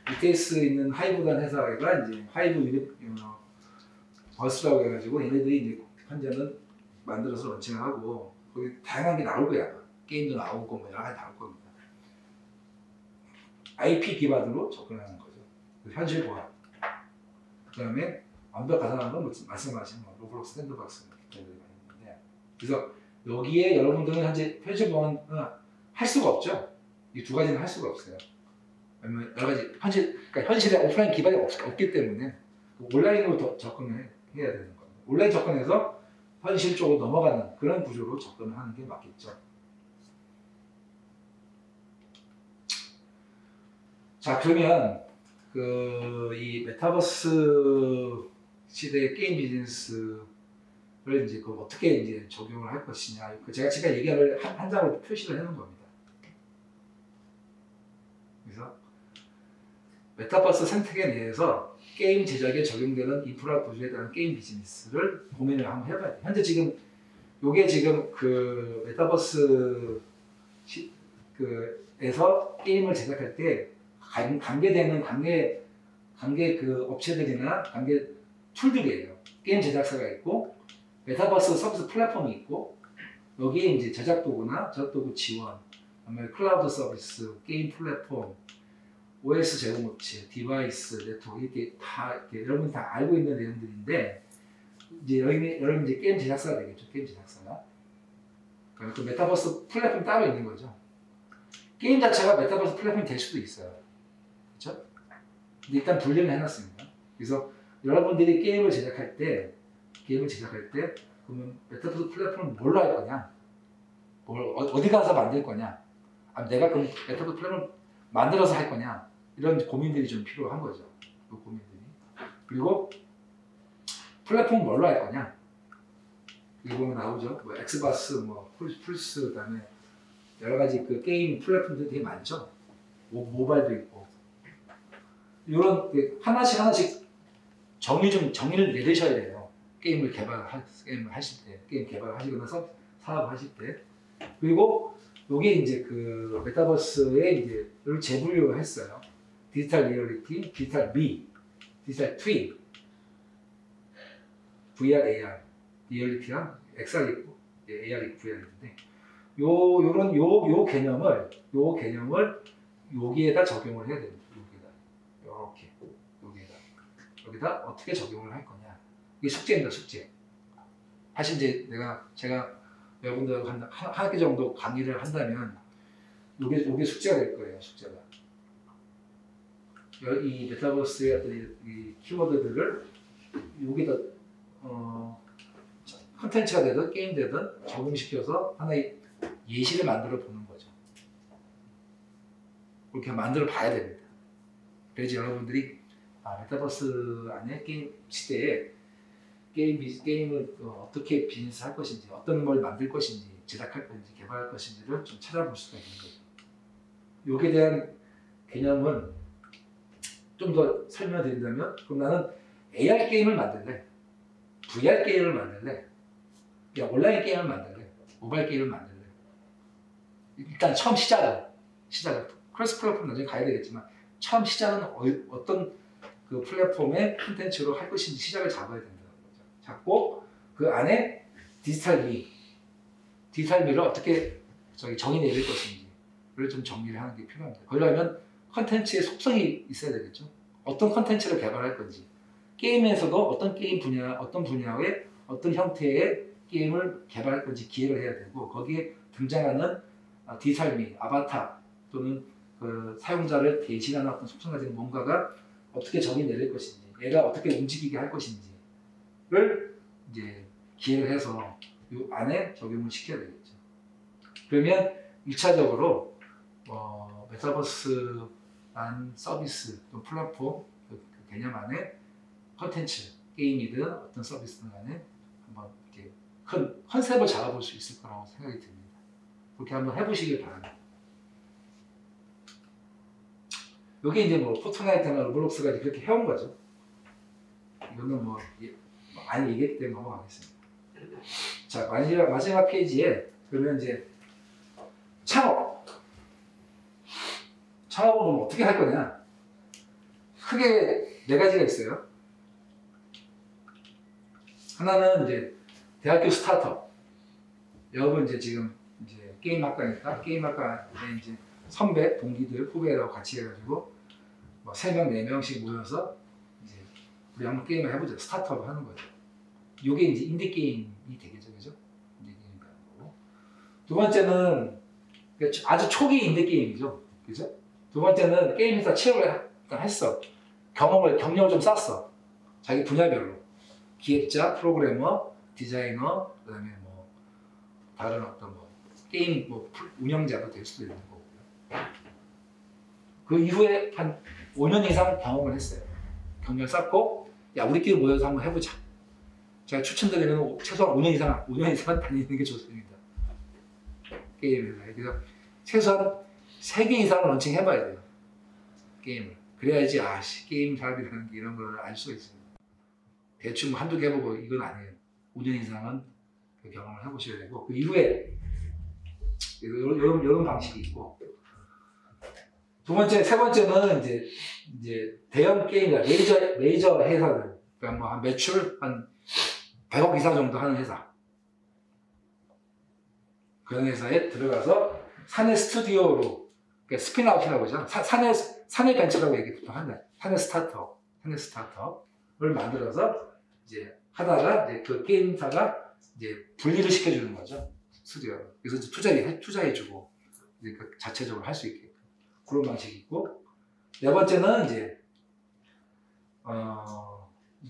BTS 있는 하이브라는 회사가 이제 하이브 버스라고 해가지고 얘네들이 이제 현재는 만들어서 런칭하고 거기 다양한 게 나올 거야. 게임도 나오고 뭐 여러 가지 나올 겁니다. IP 기반으로 접근하는 거죠. 현실 보안. 그 다음에 완벽 가상한 건 말씀하신 거, 로블록스, 샌드박스 이런 것들이 많이 있는데 그래서 여기에 여러분들은 현재 현실 보안은 할 수가 없죠. 이 두 가지는 할 수가 없어요. 왜냐면 여러 가지 그러니까 현실에 오프라인 기반이 없기 때문에 온라인으로 더 접근을 해야 되는 겁니다. 온라인 접근해서 현실 쪽으로 넘어가는 그런 구조로 접근을 하는 게 맞겠죠. 자, 그러면 이 메타버스 시대의 게임 비즈니스를 이제 어떻게 이제 적용을 할 것이냐, 제가 지금 얘기를 한 장으로 표시를 해놓은 겁니다. 그래서 메타버스 생태계 내에서 게임 제작에 적용되는 인프라 구조에 대한 게임 비즈니스를 고민을 한번 해봐야 돼요. 현재 지금 요게 지금 그 메타버스 에서 게임을 제작할 때 관계되는 관계 그 업체들이나 관계 툴들이에요. 게임 제작사가 있고 메타버스 서비스 플랫폼이 있고 여기에 이제 제작 도구나 제작 도구 지원, 그다음에 클라우드 서비스, 게임 플랫폼, OS 제공업체, 디바이스, 네트워크 이렇게 여러분 다 알고 있는 내용들인데 이제 여러분 이제 게임 제작사가 되겠죠. 게임 제작사가. 그러니까 그 메타버스 플랫폼 따로 있는 거죠. 게임 자체가 메타버스 플랫폼이 될 수도 있어요. 그렇죠? 근데 일단 분리를 해놨습니다. 그래서 여러분들이 게임을 제작할 때 그러면 메타버스 플랫폼을 뭘로 할 거냐? 어디 가서 만들 거냐? 내가 그럼 메타버스 플랫폼을 만들어서 할 거냐? 이런 고민들이 좀 필요한 거죠. 그 고민들이. 그리고 플랫폼 뭘로 할 거냐? 여기 보면 나오죠. 뭐 엑스박스, 뭐 플스, 그다음에 여러 가지 그 게임 플랫폼들이 되게 많죠. 모바일도 있고. 이런 하나씩 정의를 내리셔야 돼요. 게임을 하실 때, 게임 개발하시거나 사업을 하실 때. 그리고 요게 이제 그 메타버스에 이제 를 재분류했어요. 디지털 리얼리티, 디지털 미, 디지털 트윈, VR, AR, 리얼리티랑 XR 있고, AR 있고 VR 있는데, 요 개념을 여기에다 적용을 해야 됩니다. 여기다 어떻게 적용을 할 거냐. 이게 숙제입니다, 숙제. 사실 이제 제가 여러분들 한 학기 정도 강의를 한다면 요게 숙제가 될 거예요, 숙제가. 이 메타버스의 어떤 이 키워드들을 여기다 컨텐츠가 되든 게임 되든 적용시켜서 하나의 예시를 만들어 보는 거죠. 그렇게 만들어 봐야 됩니다. 그래서 여러분들이 메타버스 안에 게임 시대에 게임을 어떻게 비즈니스 할 것인지, 어떤 걸 만들 것인지, 제작할 것인지, 개발할 것인지를 좀 찾아볼 수가 있는 거죠. 여기에 대한 개념은 좀 더 설명드린다면, 그럼 나는 AR 게임을 만들래, VR 게임을 만들래, 온라인 게임을 만들래, 모바일 게임을 만들래. 일단 처음 시작은 크로스 플랫폼 나중에 가야 되겠지만 처음 시작은 어떤 그 플랫폼의 콘텐츠로 할 것인지 시작을 잡아야 된다는 거죠. 잡고 그 안에 디지털 미를 어떻게 정의 내릴 것인지를 좀 정리를 하는 게 필요합니다. 그러려면 컨텐츠의 속성이 있어야 되겠죠. 어떤 컨텐츠를 개발할 건지, 게임에서도 어떤 게임 분야, 어떤 분야의 어떤 형태의 게임을 개발할 건지 기획을 해야 되고, 거기에 등장하는 디지털 미, 아바타 또는 그 사용자를 대신하는 어떤 속성 가진 뭔가가 어떻게 정의 내릴 것인지, 얘가 어떻게 움직이게 할 것인지를 이제 기획을 해서 이 안에 적용을 시켜야 되겠죠. 그러면 1차적으로 메타버스란 서비스 또 플랫폼 그 개념 안에 컨텐츠, 게임이든 어떤 서비스든 간에 한번 이렇게 큰 컨셉을 잡아볼 수 있을 거라고 생각이 듭니다. 그렇게 한번 해보시길 바랍니다. 여기 이제 뭐 포트나이트나 로블록스가 그렇게 해온 거죠. 이거는 뭐 많이 얘기했기 때문에 넘어가겠습니다. 자, 마지막 페이지에 그러면 이제 창업은 어떻게 할 거냐? 크게 4가지가 있어요. 하나는 이제 대학교 스타트업. 여러분 이제 지금 이제 게임학과니까 게임학과에 이제 선배, 동기들, 후배라고 같이 해가지고 뭐 3명, 4명씩 모여서 이제 우리 한번 게임을 해보자. 스타트업을 하는 거죠. 이게 이제 인디게임이 되겠죠, 그죠? 인디게임이 되는 거고. 두 번째는 아주 초기 인디게임이죠, 그죠? 두 번째는 게임에서 체험을 했어. 경력을 좀 쌓았어. 자기 분야별로. 기획자, 프로그래머, 디자이너, 그다음에 뭐 다른 어떤 뭐 게임 뭐 운영자도 될 수도 있는 거고요. 그 이후에 한 5년 이상 경험을 했어요. 경력을 쌓고 야 우리끼리 모여서 한번 해보자. 제가 추천드리는 최소한 5년 이상 다니는 게 좋습니다. 게임에서. 그래서 최소한 3개 이상은 런칭 해봐야 돼요. 게임을. 그래야지 게임 사업이라는 게 이런 걸 알 수가 있습니다. 대충 한두 개 해보고 이건 아니에요. 5년 이상은 그 경험을 해보셔야 되고 그 이후에 이런 방식이 있고 세 번째는 이제 대형 게임이나 메이저 회사들 그러니까 뭐 한 매출 한 100억 이상 정도 하는 회사 그런 회사에 들어가서 사내 스튜디오로 그러니까 스핀아웃이라고 하죠. 사내 벤처라고 얘기 보통 한다. 사내 스타트업을 만들어서 이제 하다가 이제 그 게임사가 이제 분리를 시켜주는 거죠. 스튜디오. 그래서 이제 투자해주고 이제 그 자체적으로 할 수 있게 그런 방식이 있고 네 번째는 이제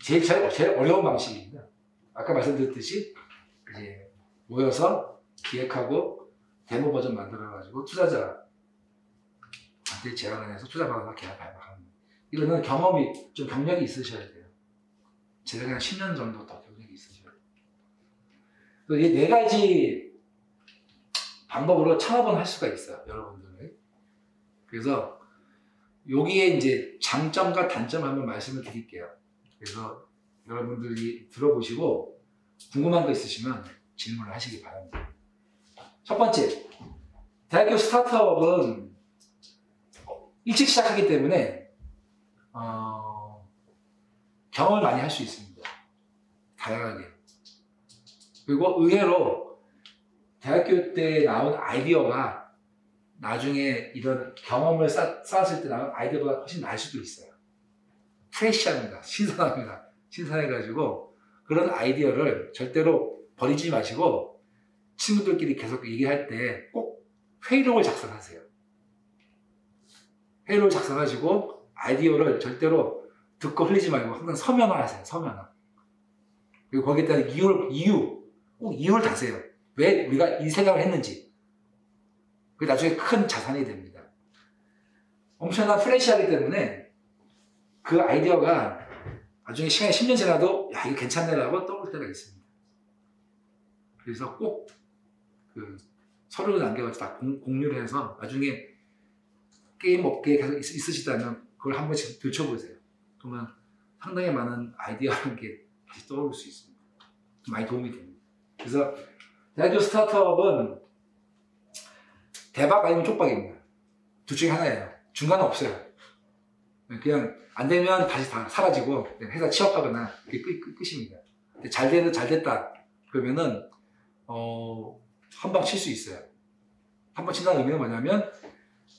제일 어려운 방식입니다. 아까 말씀드렸듯이 이제 모여서 기획하고 데모 버전 만들어가지고 투자자한테 제안을 해서 투자받아서 계약 발행하는 이거는 경력이 있으셔야 돼요. 제가 한 10년 정도 더 경력이 있으셔야 돼요. 이 4가지 방법으로 창업은 할 수가 있어요, 여러분들은. 그래서 여기에 이제 장점과 단점 한번 말씀을 드릴게요. 그래서 여러분들이 들어보시고 궁금한 거 있으시면 질문을 하시기 바랍니다. 첫 번째, 대학교 스타트업은 일찍 시작하기 때문에 경험을 많이 할 수 있습니다. 다양하게. 그리고 의외로 대학교 때 나온 아이디어가 나중에 이런 경험을 쌓았을 때 나온 아이디어보다 훨씬 나을 수도 있어요. 프레시합니다. 신선합니다. 신선해가지고 그런 아이디어를 절대로 버리지 마시고 친구들끼리 계속 얘기할 때 꼭 회의록을 작성하세요. 회의록을 작성하시고 아이디어를 절대로 듣고 흘리지 말고 항상 서면화하세요. 서면화. 그리고 거기에 따른 꼭 이유를 다세요. 왜 우리가 이 생각을 했는지. 그게 나중에 큰 자산이 됩니다. 엄청난 프레시하기 때문에 그 아이디어가 나중에 시간이 10년 지나도 야 이거 괜찮네라고 떠올 때가 있습니다. 그래서 꼭 그 서류를 남겨가지고 다 공유를 해서 나중에 게임 업계에 계속 있으시다면 그걸 한 번씩 들춰보세요. 그러면 상당히 많은 아이디어라는 게 다시 떠오를 수 있습니다. 많이 도움이 됩니다. 그래서 대학교 스타트업은 대박 아니면 쪽박입니다. 둘 중에 하나예요. 중간은 없어요. 그냥 안 되면 다시 다 사라지고 회사 취업하거나 그게 끝입니다. 근데 잘 됐다 그러면은 한 방 칠 수 있어요. 한 방 친다는 의미는 뭐냐면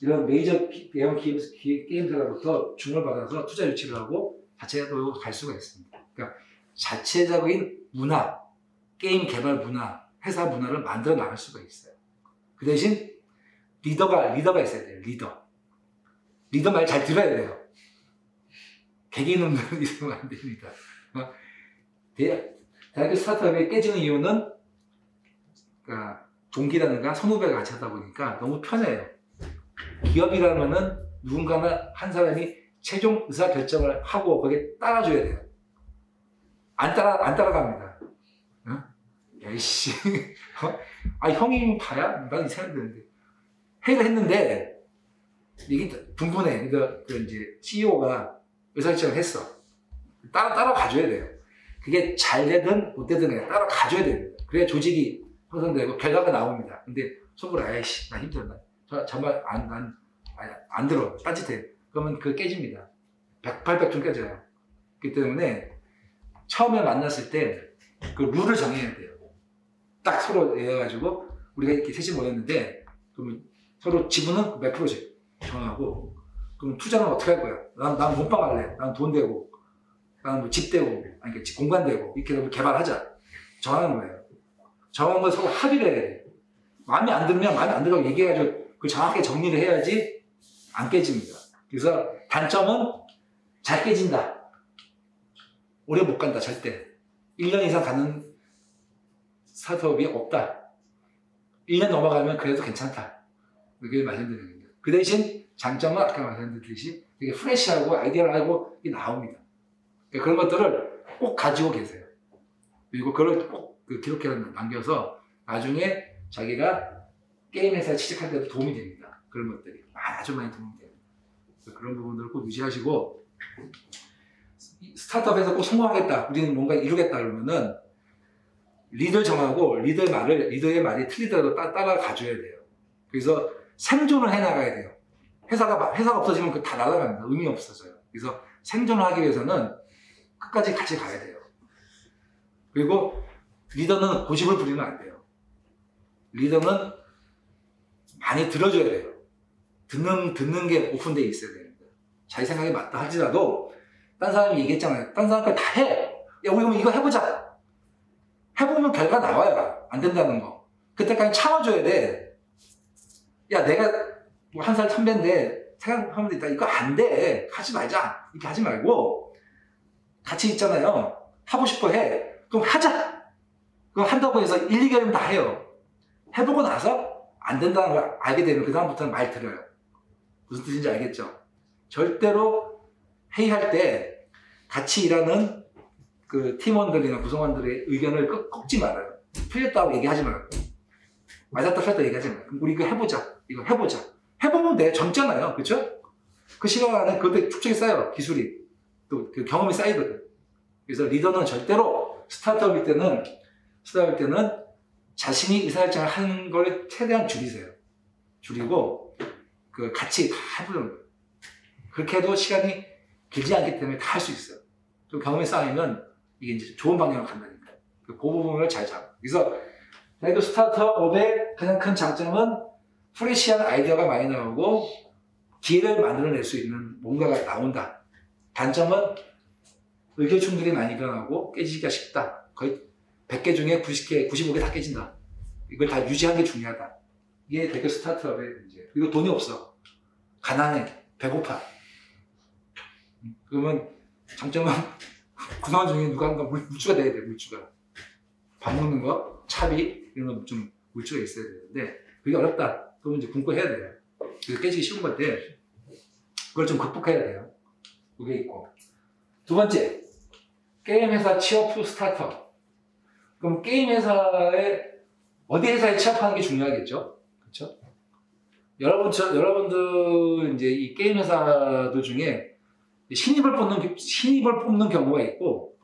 이런 메이저 대형 게임사로부터 주문을 받아서 투자 유치를 하고 자체적으로 갈 수가 있습니다. 그러니까 자체적인 문화, 게임 개발 문화, 회사 문화를 만들어 나갈 수가 있어요. 그 대신 리더가 있어야 돼요. 리더 말 잘 들어야 돼요. 개개인놈들은 있으면 안 됩니다. 대학교 스타트업이 깨지는 이유는 그러니까 동기라든가 선후배가 같이 하다 보니까 너무 편해요. 기업이라면은 누군가나 한 사람이 최종 의사결정을 하고 거기에 따라줘야 돼요. 안 따라갑니다. 어? 야이씨. 형이 봐야? 난 이상하게 되는데. 회의를 했는데, 이게 분분해. 그러니까 이제 CEO가 의사결정을 했어. 따라가줘야 돼요. 그게 잘 되든 못 되든 그냥 따라가줘야 됩니다. 그래야 조직이 형성되고 결과가 나옵니다. 근데 속으로 아이씨 나 힘들다. 정말 안 들어. 딴짓해. 그러면 그거 깨집니다. 백발백중 깨져요. 그렇기 때문에 처음에 만났을 때 그 룰을 정해야 돼요. 딱 서로 얘기해가지고 우리가 이렇게 셋이 모였는데 그러면 서로 지분은 몇 프로씩 정하고 그럼 투자는 어떻게 할 거야? 난 몸빵 할래. 난 돈 되고 난 뭐 집 되고 아니 공간 되고 이렇게 개발하자. 정하는 거예요. 정한 걸 서로 합의를 해야 돼. 마음에 안 들면 마음에 안 들다고 얘기해가지고 그 정확하게 정리를 해야지 안 깨집니다. 그래서 단점은 잘 깨진다. 오래 못 간다 절대. 1년 이상 가는 스타트업이 없다. 1년 넘어가면 그래도 괜찮다. 이렇게 말씀드리는 겁니다. 그 대신 장점은 아까 말씀드렸듯이 되게 프레시하고 아이디어하고 나옵니다. 그러니까 그런 것들을 꼭 가지고 계세요. 그리고 그걸 꼭 기록해 남겨서 나중에 자기가 게임 회사에 취직할 때도 도움이 됩니다. 그런 것들이 아주 많이 도움이 됩니다. 그런 부분들을 꼭 유지하시고, 스타트업에서 꼭 성공하겠다, 우리는 뭔가 이루겠다 그러면은 리더를 정하고 리더의 말이 틀리더라도 따라가 줘야 돼요. 그래서 생존을 해나가야 돼요. 회사가 없어지면 그 다 날아갑니다. 의미 없어져요. 그래서 생존을 하기 위해서는 끝까지 같이 가야 돼요. 그리고 리더는 고집을 부리면 안 돼요. 리더는 많이 들어줘야 돼요. 듣는 게 오픈되어 있어야 됩니다. 자기 생각이 맞다 할지라도 딴 사람이 얘기했잖아요. 딴 사람 다 해. 야, 우리 그럼 이거 해보자. 해보면 결과 나와요. 안 된다는 거. 그때까지 참아줘야 돼. 야, 내가 뭐 한 살 선배인데 생각하면 있다. 이거 안 돼. 하지 말자. 이렇게 하지 말고 같이 있잖아요. 하고 싶어 해. 그럼 하자. 그럼 한다고 해서 1, 2개월이면 다 해요. 해보고 나서 안 된다는 걸 알게 되면 그 다음부터는 말 들어요. 무슨 뜻인지 알겠죠? 절대로 회의할 때 같이 일하는 그 팀원들이나 구성원들의 의견을 꺾지 말아요. 틀렸다고 얘기하지 말아요. 맞았다 틀렸다 얘기하지 말아요. 그럼 우리 이거 해보자. 이거 해보자. 해보면 돼. 젊잖아요. 그렇죠? 그 시간 안에 그때 축적이 쌓여요. 기술이. 또 그 경험이 쌓이거든. 그래서 리더는 절대로 스타트업일 때는 자신이 의사결정을 하는 걸 최대한 줄이세요. 줄이고 그 같이 다 해보는 거예요. 그렇게 해도 시간이 길지 않기 때문에 다 할 수 있어요. 좀 경험이 쌓이면 이게 이제 좋은 방향으로 간다니까. 그 부분을 잘 잡아. 그래서 그래도 스타트업의 가장 큰 장점은 프레시한 아이디어가 많이 나오고 기회를 만들어낼 수 있는 뭔가가 나온다. 단점은 의견 충돌이 많이 일어나고 깨지기가 쉽다. 거의 100개 중에 90개, 95개 다 깨진다. 이걸 다 유지하는 게 중요하다. 이게 대표 스타트업의 문제예요. 그리고 돈이 없어. 가난해. 배고파. 그러면 장점은 구성원 중에 누가 한가 물주가 돼야 돼. 물주가. 밥 먹는 거, 차비 이런 거 좀 물주가 있어야 되는데 그게 어렵다. 그러면 이제 굶고 해야 돼요. 그래서 깨지기 쉬운 건데 그걸 좀 극복해야 돼요. 그게 있고. 두 번째, 게임 회사 취업 후 스타트업. 그럼 게임 회사에 어디 회사에 취업하는 게 중요하겠죠? 그렇죠? 여러분들 이제 이 게임 회사들 중에 신입을 뽑는 경우가 있고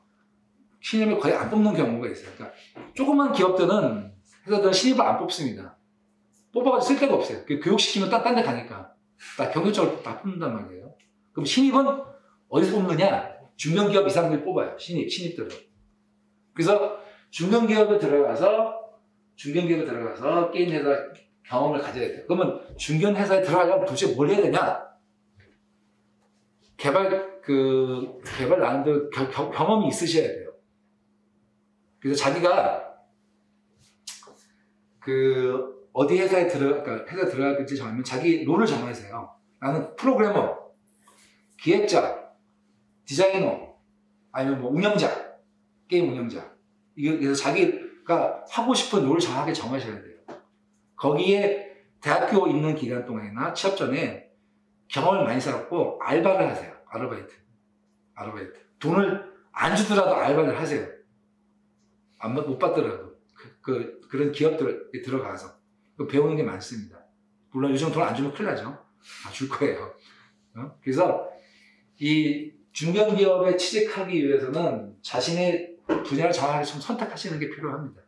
신입을 거의 안 뽑는 경우가 있어요. 그러니까 조그만 기업들은 회사들은 신입을 안 뽑습니다. 뽑아가지고 쓸 데가 없어요. 교육시키면 딴 데 가니까 다 경쟁적으로 다 뽑는단 말이에요. 그럼 신입은 어디서 뽑느냐? 중견기업 이상들 뽑아요. 신입들은. 그래서 중견기업에 들어가서 게임 회사 경험을 가져야 돼요. 그러면 중견 회사에 들어가려면 도대체 뭘 해야 되냐? 개발 라운드 경험이 있으셔야 돼요. 그래서 자기가 어디 회사에 들어갈지 정하면 자기 롤을 정하세요. 나는 프로그래머, 기획자, 디자이너, 아니면 뭐 운영자, 게임 운영자. 그래서 자기가 하고 싶은 롤을 정확하게 정하셔야 돼요. 거기에 대학교 있는 기간 동안이나 취업 전에 경험을 많이 쌓았고 알바를 하세요. 아르바이트. 돈을 안 주더라도 알바를 하세요. 못 받더라도. 그런 기업들에 들어가서 배우는 게 많습니다. 물론 요즘 돈 안 주면 큰일 나죠. 줄 거예요. 그래서 이 중견기업에 취직하기 위해서는 자신의 분야를 정확하게 좀 선택하시는 게 필요합니다.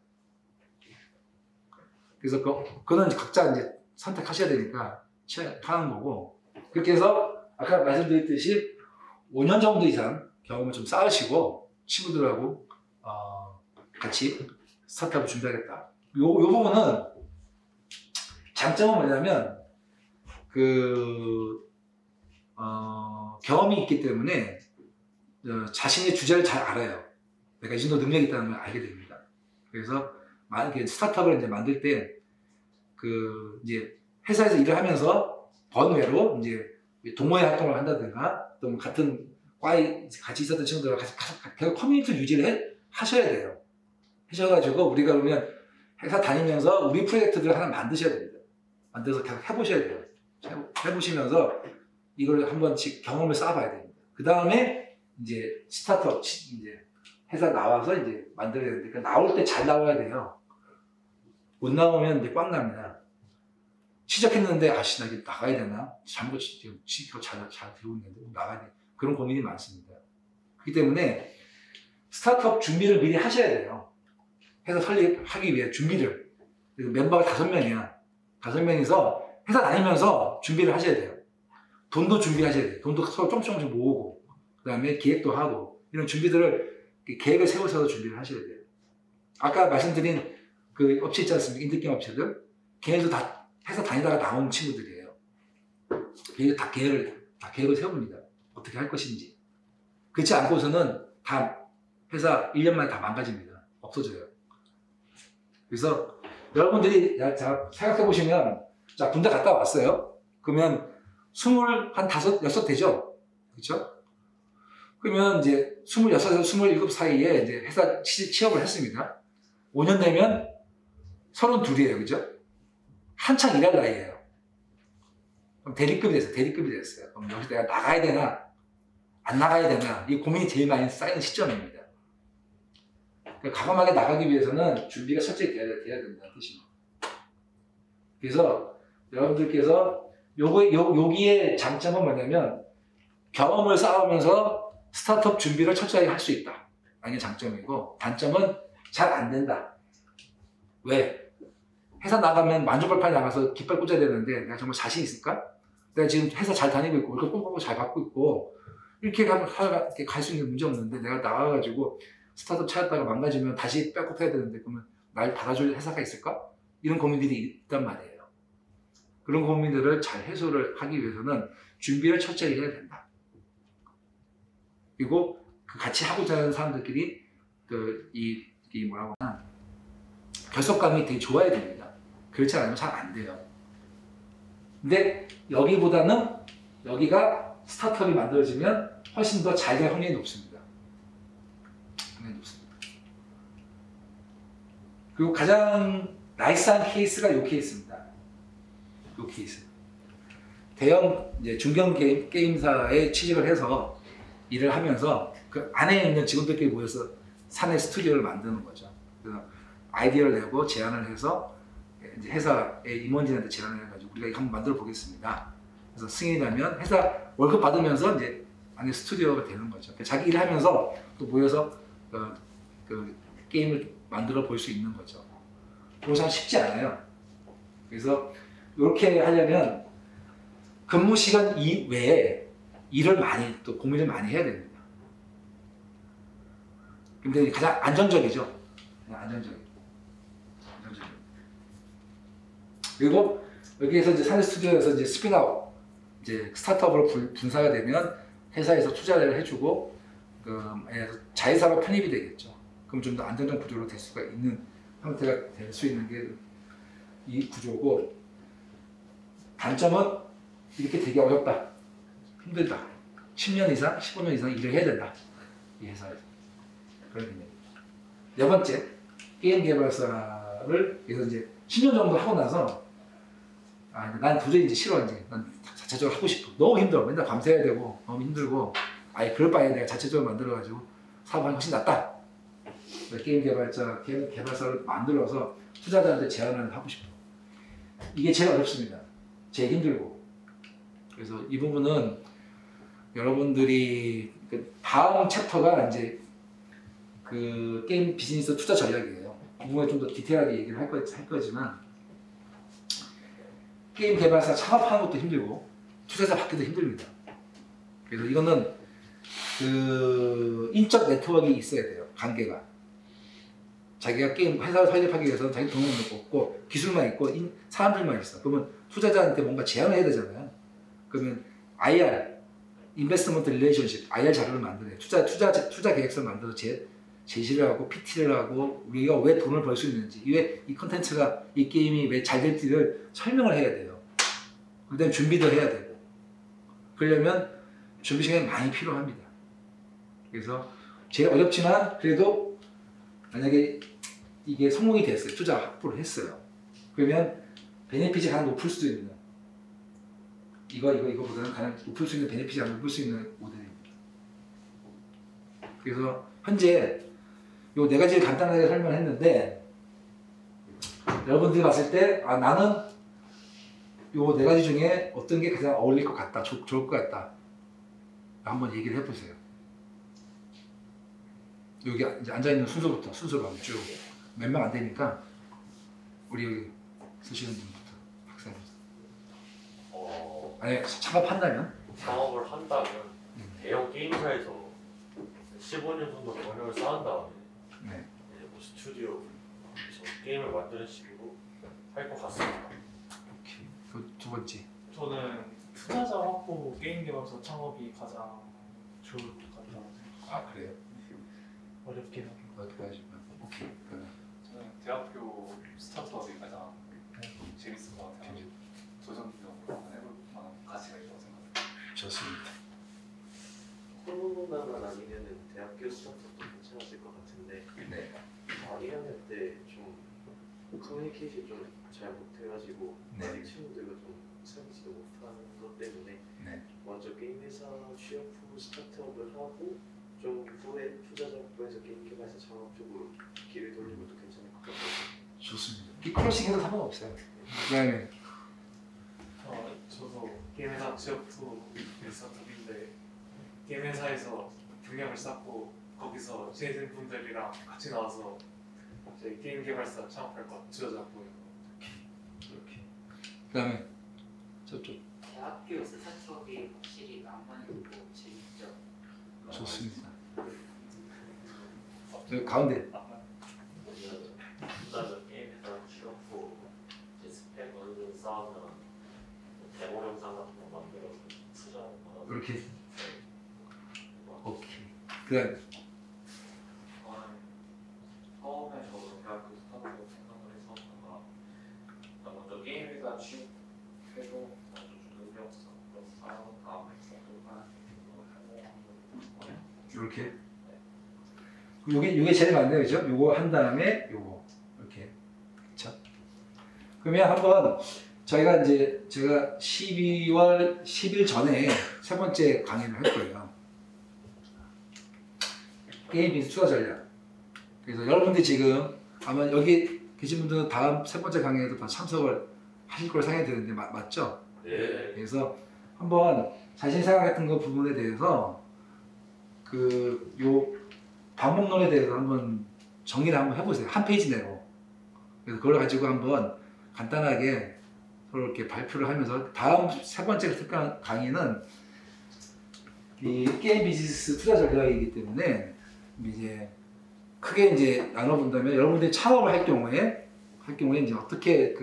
그래서 그거는 각자 이제 선택하셔야 되니까 하는 거고, 그렇게 해서 아까 말씀드렸듯이 5년 정도 이상 경험을 좀 쌓으시고 친구들하고 같이 스타트업을 준비하겠다. 요 부분은 장점은 뭐냐면 경험이 있기 때문에 자신의 주제를 잘 알아요. 내가 이 정도 능력이 있다는 걸 알게 됩니다. 그래서 만약에 스타트업을 이제 만들 때 이제 회사에서 일을 하면서 번외로 이제 동호회 활동을 한다든가 또 같은 과에 같이 있었던 친구들과 같이 계속 커뮤니티 유지를 하셔야 돼요. 하셔가지고 우리가 그러면 회사 다니면서 우리 프로젝트들을 하나 만드셔야 됩니다. 만들어서 계속 해보셔야 돼요. 해보시면서 이걸 한번 경험을 쌓아봐야 됩니다. 그 다음에 이제 스타트업, 이제 회사 나와서 이제 만들어야 되는데, 그러니까 나올 때 잘 나와야 돼요. 못 나오면 이제 꽝 납니다. 시작했는데, 아씨, 나 이제 나가야 되나? 잘못, 지금 잘 들고 있는데, 나가야 돼. 그런 고민이 많습니다. 그렇기 때문에 스타트업 준비를 미리 하셔야 돼요. 회사 설립하기 위해 준비를. 멤버가 5명이야. 5명이서 회사 다니면서 준비를 하셔야 돼요. 돈도 준비하셔야 돼요. 돈도 서로 조금씩 모으고, 그 다음에 기획도 하고, 이런 준비들을, 계획을 세워서 준비를 하셔야 돼요. 아까 말씀드린 그 업체 있지 않습니까? 인디게임 업체들. 걔네도 다 회사 다니다가 나온 친구들이에요. 다 계획을 세웁니다. 어떻게 할 것인지. 그렇지 않고서는 다 회사 1년 만에 다 망가집니다. 없어져요. 그래서 여러분들이 자, 생각해 보시면, 자, 군대 갔다 왔어요. 그러면 25, 6 되죠? 그렇죠? 그러면 이제 26에서 27 사이에 이제 회사 취업을 했습니다. 5년 되면 32이에요. 그죠? 한창 일할 나이에요. 그럼 대리급이 됐어요. 그럼 여기서 내가 나가야 되나, 안 나가야 되나, 이 고민이 제일 많이 쌓이는 시점입니다. 그러니까 과감하게 나가기 위해서는 준비가 철저히 돼야 된다는 뜻입니다. 그래서 여러분들께서 여기에 장점은 뭐냐면, 경험을 쌓으면서 스타트업 준비를 철저하게 할 수 있다. 이게 장점이고, 단점은 잘 안 된다. 왜? 회사 나가면 만족발판에 나가서 깃발 꽂아야 되는데 내가 정말 자신 있을까? 내가 지금 회사 잘 다니고 있고 월급 꼼꼼하게 잘 받고 있고 이렇게 갈 수 있는 문제 없는데 내가 나가가지고 스타트업 찾았다가 망가지면 다시 백업 해야 되는데 그러면 날 받아줄 회사가 있을까? 이런 고민들이 있단 말이에요. 그런 고민들을 잘 해소를 하기 위해서는 준비를 철저히 해야 된다. 그리고 그 같이 하고자 하는 사람들끼리 이 뭐라고 하나 결속감이 되게 좋아야 됩니다. 그렇지 않으면 잘 안 돼요. 근데 여기가 스타트업이 만들어지면 훨씬 더 잘 될 확률이 높습니다. 그리고 가장 나이스한 케이스가 이 케이스입니다. 이 케이스. 대형 이제 중견 게임사에 취직을 해서 일을 하면서 그 안에 있는 직원들끼리 모여서 사내 스튜디오를 만드는 거죠. 그래서 아이디어를 내고 제안을 해서 이제 회사의 임원진한테 제안을 해가지고 우리가 이거 한번 만들어 보겠습니다. 그래서 승인이 나면 회사 월급 받으면서 이제 안에 스튜디오가 되는 거죠. 자기 일하면서 또 모여서 그 게임을 만들어 볼 수 있는 거죠. 그거 참 쉽지 않아요. 그래서 이렇게 하려면 근무 시간 이외에 일을 또 고민을 많이 해야 됩니다. 근데 가장 안정적이죠. 안정적이죠. 그리고 여기에서 이제 사내 스튜디오에서 이제 스핀아웃, 이제 스타트업으로 분사가 되면 회사에서 투자를 해주고 자회사로 편입이 되겠죠. 그럼 좀 더 안정적 구조로 될 수가 있는 형태가 될 수 있는 게 이 구조고, 단점은 이렇게 되게 어렵다, 힘들다, 10년 이상, 15년 이상 일을 해야 된다, 이 회사에서. 그런 의미입니다. 네 번째, 게임 개발사를 그래서 이제 10년 정도 하고 나서 난 도저히 이제 싫어, 이제 난 자체적으로 하고 싶어. 너무 힘들어. 맨날 밤새야 되고 너무 힘들고, 아예 그럴 바에 내가 자체적으로 만들어가지고 사업하는 훨씬 낫다. 게임 개발사를 만들어서 투자자한테 제안을 하고 싶어. 이게 제일 어렵습니다. 제일 힘들고. 그래서 이 부분은 여러분들이 다음 챕터가 이제 그 게임 비즈니스 투자 전략이에요. 이 부분에 좀 더 디테일하게 얘기를 할 거지만, 게임 개발사 창업하는 것도 힘들고 투자자 받기도 힘듭니다. 그래서 이거는 그 인적 네트워크가 있어야 돼요. 관계가. 자기가 게임 회사를 설립하기 위해서는 자기 돈은 없고 기술만 있고 사람들만 있어. 그러면 투자자한테 뭔가 제안을 해야 되잖아요. 그러면 IR, 인베스트먼트 릴레이션십, IR 자료를 만들어요. 투자 계획서를 만들어서 제시를 하고 PT를 하고 우리가 왜 돈을 벌 수 있는지, 왜 이 컨텐츠가, 이 게임이 왜 잘 될지를 설명을 해야 돼요. 그다음에 준비도 해야 되고. 그러려면 준비 시간이 많이 필요합니다. 그래서 제일 어렵지만 그래도 만약에 이게 성공이 됐어요. 투자 확보를 했어요. 그러면 베네핏이 가장 높을 수도 있는 이거보다는 가장 높을 수 있는 베네핏이 가장 높을 수 있는 모델입니다. 그래서 현재 요 네 가지를 간단하게 설명했는데 여러분들이 봤을 때 나는 요 네 가지 중에 어떤 게 가장 어울릴 것 같다, 좋을 것 같다 한번 얘기를 해보세요. 여기 이제 앉아있는 순서로 한번 쭉 몇 명 안 되니까 우리 여기 쓰시는 분부터 박사님. 아니 창업한다면? 창업을 한다면 대형 게임사에서 15년 정도 경력을 쌓은 다음에 네. 이제 뭐 스튜디오에서 게임을 만드는 식으로 할 것 같습니다. 오케이. 그 두 번째. 저는 투자자 확보 게임 개발사 창업이 가장 좋을 것 같다고 생각합니다. 아 그래요? 어렵긴 하고. 어떻게 하시면? 오케이. 그러면 저는 대학교 스타트업이 가장 재밌을 것 같아요. 도전적으로 한번 해볼 만한 가치가 있다고 생각합니다. 좋습니다. 코로나만 아니면은 대학교 스타트업도 괜찮았을 것 같은데 네. 1학년 때 좀 커뮤니케이션 좀 잘 못해가지고 네. 아직 친구들과 좀 사귀지도 못하는 것 때문에 네. 먼저 게임 회사 취업 후 스타트업을 하고 좀 후에 투자자 확보해서 게임 개발사 창업 쪽으로 길을 돌리는 것도 괜찮을 것 같아요. 좋습니다. 이 크로싱해도 상관없어요. 그다음에 저도 게임 회사 취업 후 스타트업인데 게임 회사에서 경력을 쌓고 거기서 신입 분들이랑 같이 나와서 저희 게임 개발사 창업할 것 같아요. 투자자 확보해서. 이렇게. 그다음에 저쪽. 대학교 스타트업이 확실히 낭만이 있고 재밌죠. 좋습니다. 저 가운데. 투자자 게임 회사 취업 후 이제 스펙 어느 정도 쌓으면 데모 영상 같은 거 만들어서 투자 받아서 이렇게. 오케이. 그다음. 처음에 저도 대학교 스타트업 생각을 해서 뭔가 먼저 게임 회사 취업해서 먼저 능력 쌓은 다음에 이렇게. 요게 제일 맞네요, 그죠? 요거 한 다음에 요거 이렇게. 그렇죠? 그러면 한번 저희가 이제 제가 12월 10일 전에 세 번째 강의를 할 거예요. 게임 비즈니스 투자 전략. 그래서 여러분들이 지금 아마 여기 계신 분들은 다음 세 번째 강의에도 다 참석을 하실 걸 생각이 드는데 맞죠? 네. 그래서 한번 자신 생각 같은 거 부분에 대해서 요 방법론에 대해서 한번 정리를 한번 해보세요. 한 페이지 내로. 그래서 그걸 가지고 한번 간단하게 서로 이렇게 발표를 하면서 다음 세 번째 특강 강의는 이 게임 비즈니스 투자 전략이기 때문에 이제 크게 이제 나눠본다면 여러분들이 창업을 할 경우에 이제 어떻게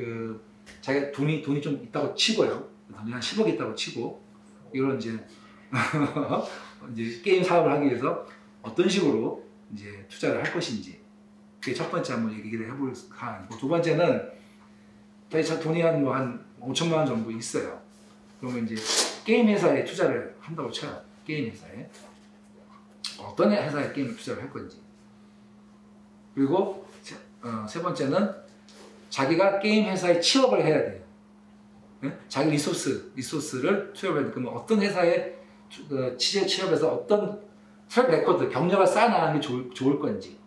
자기가 돈이 좀 있다고 치고요. 돈이 한 10억 있다고 치고 이런 이제 이제 게임 사업을 하기 위해서 어떤 식으로 이제 투자를 할 것인지 그게 첫 번째 한번 얘기를 해볼 사안이고 두 번째는 돈이 한 5천만 원 정도 있어요. 그러면 이제 게임 회사에 투자를 한다고 쳐요. 게임 회사에 어떤 회사에 게임 투자를 할 건지. 그리고 세 번째는 자기가 게임 회사에 취업을 해야 돼요. 네? 자기 리소스를 투입해야 돼요. 그러면 어떤 회사에 취업해서 어떤 트랙 레코드, 경력을 쌓아나가는 게 좋을 건지.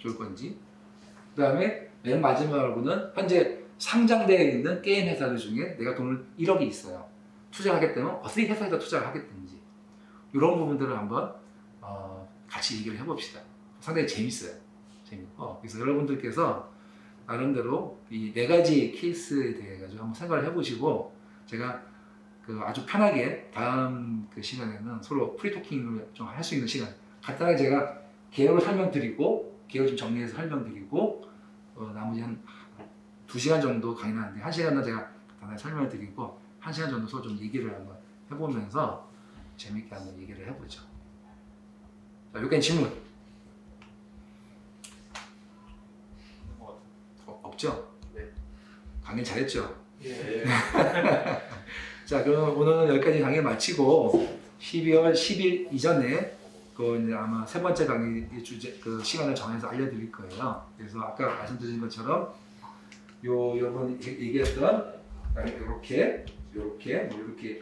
그 다음에 맨 마지막으로는 현재 상장되어 있는 게임 회사들 중에 내가 돈을 1억이 있어요. 투자하겠다면 어떻게 회사에다 투자를 하겠든지 이런 부분들을 한번 같이 얘기를 해봅시다. 상당히 재밌어요. 재밌고 그래서 여러분들께서 나름대로 이 네 가지 케이스에 대해 가지고 한번 생각을 해보시고 제가 아주 편하게 다음 시간에는 서로 프리토킹을 좀 할 수 있는 시간 간단하게 제가 개요를 설명드리고 개요 좀 정리해서 설명드리고 나머지 한 2시간 정도 강의를 하는데 1시간은 제가 간단하게 설명을 드리고 1시간 정도 서로 좀 얘기를 한번 해보면서 재밌게 한번 얘기를 해보죠. 자, 여기까지 질문 없죠? 네. 강의 잘했죠? 예. 자, 그럼 오늘은 여기까지 강의 마치고 12월 10일 이전에 그 이제 아마 세 번째 강의 주제 그 시간을 정해서 알려드릴 거예요. 그래서 아까 말씀드린 것처럼 여러분 얘기했던 이렇게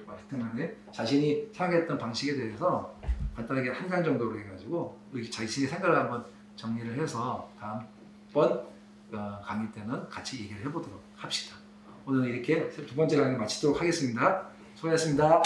하여튼간에 자신이 생각했던 방식에 대해서 간단하게 한 강 정도로 해가지고 자신의 생각을 한번 정리를 해서 다음번 강의 때는 같이 얘기를 해보도록 합시다. 오늘 이렇게 두 번째 강의 마치도록 하겠습니다. 수고하셨습니다.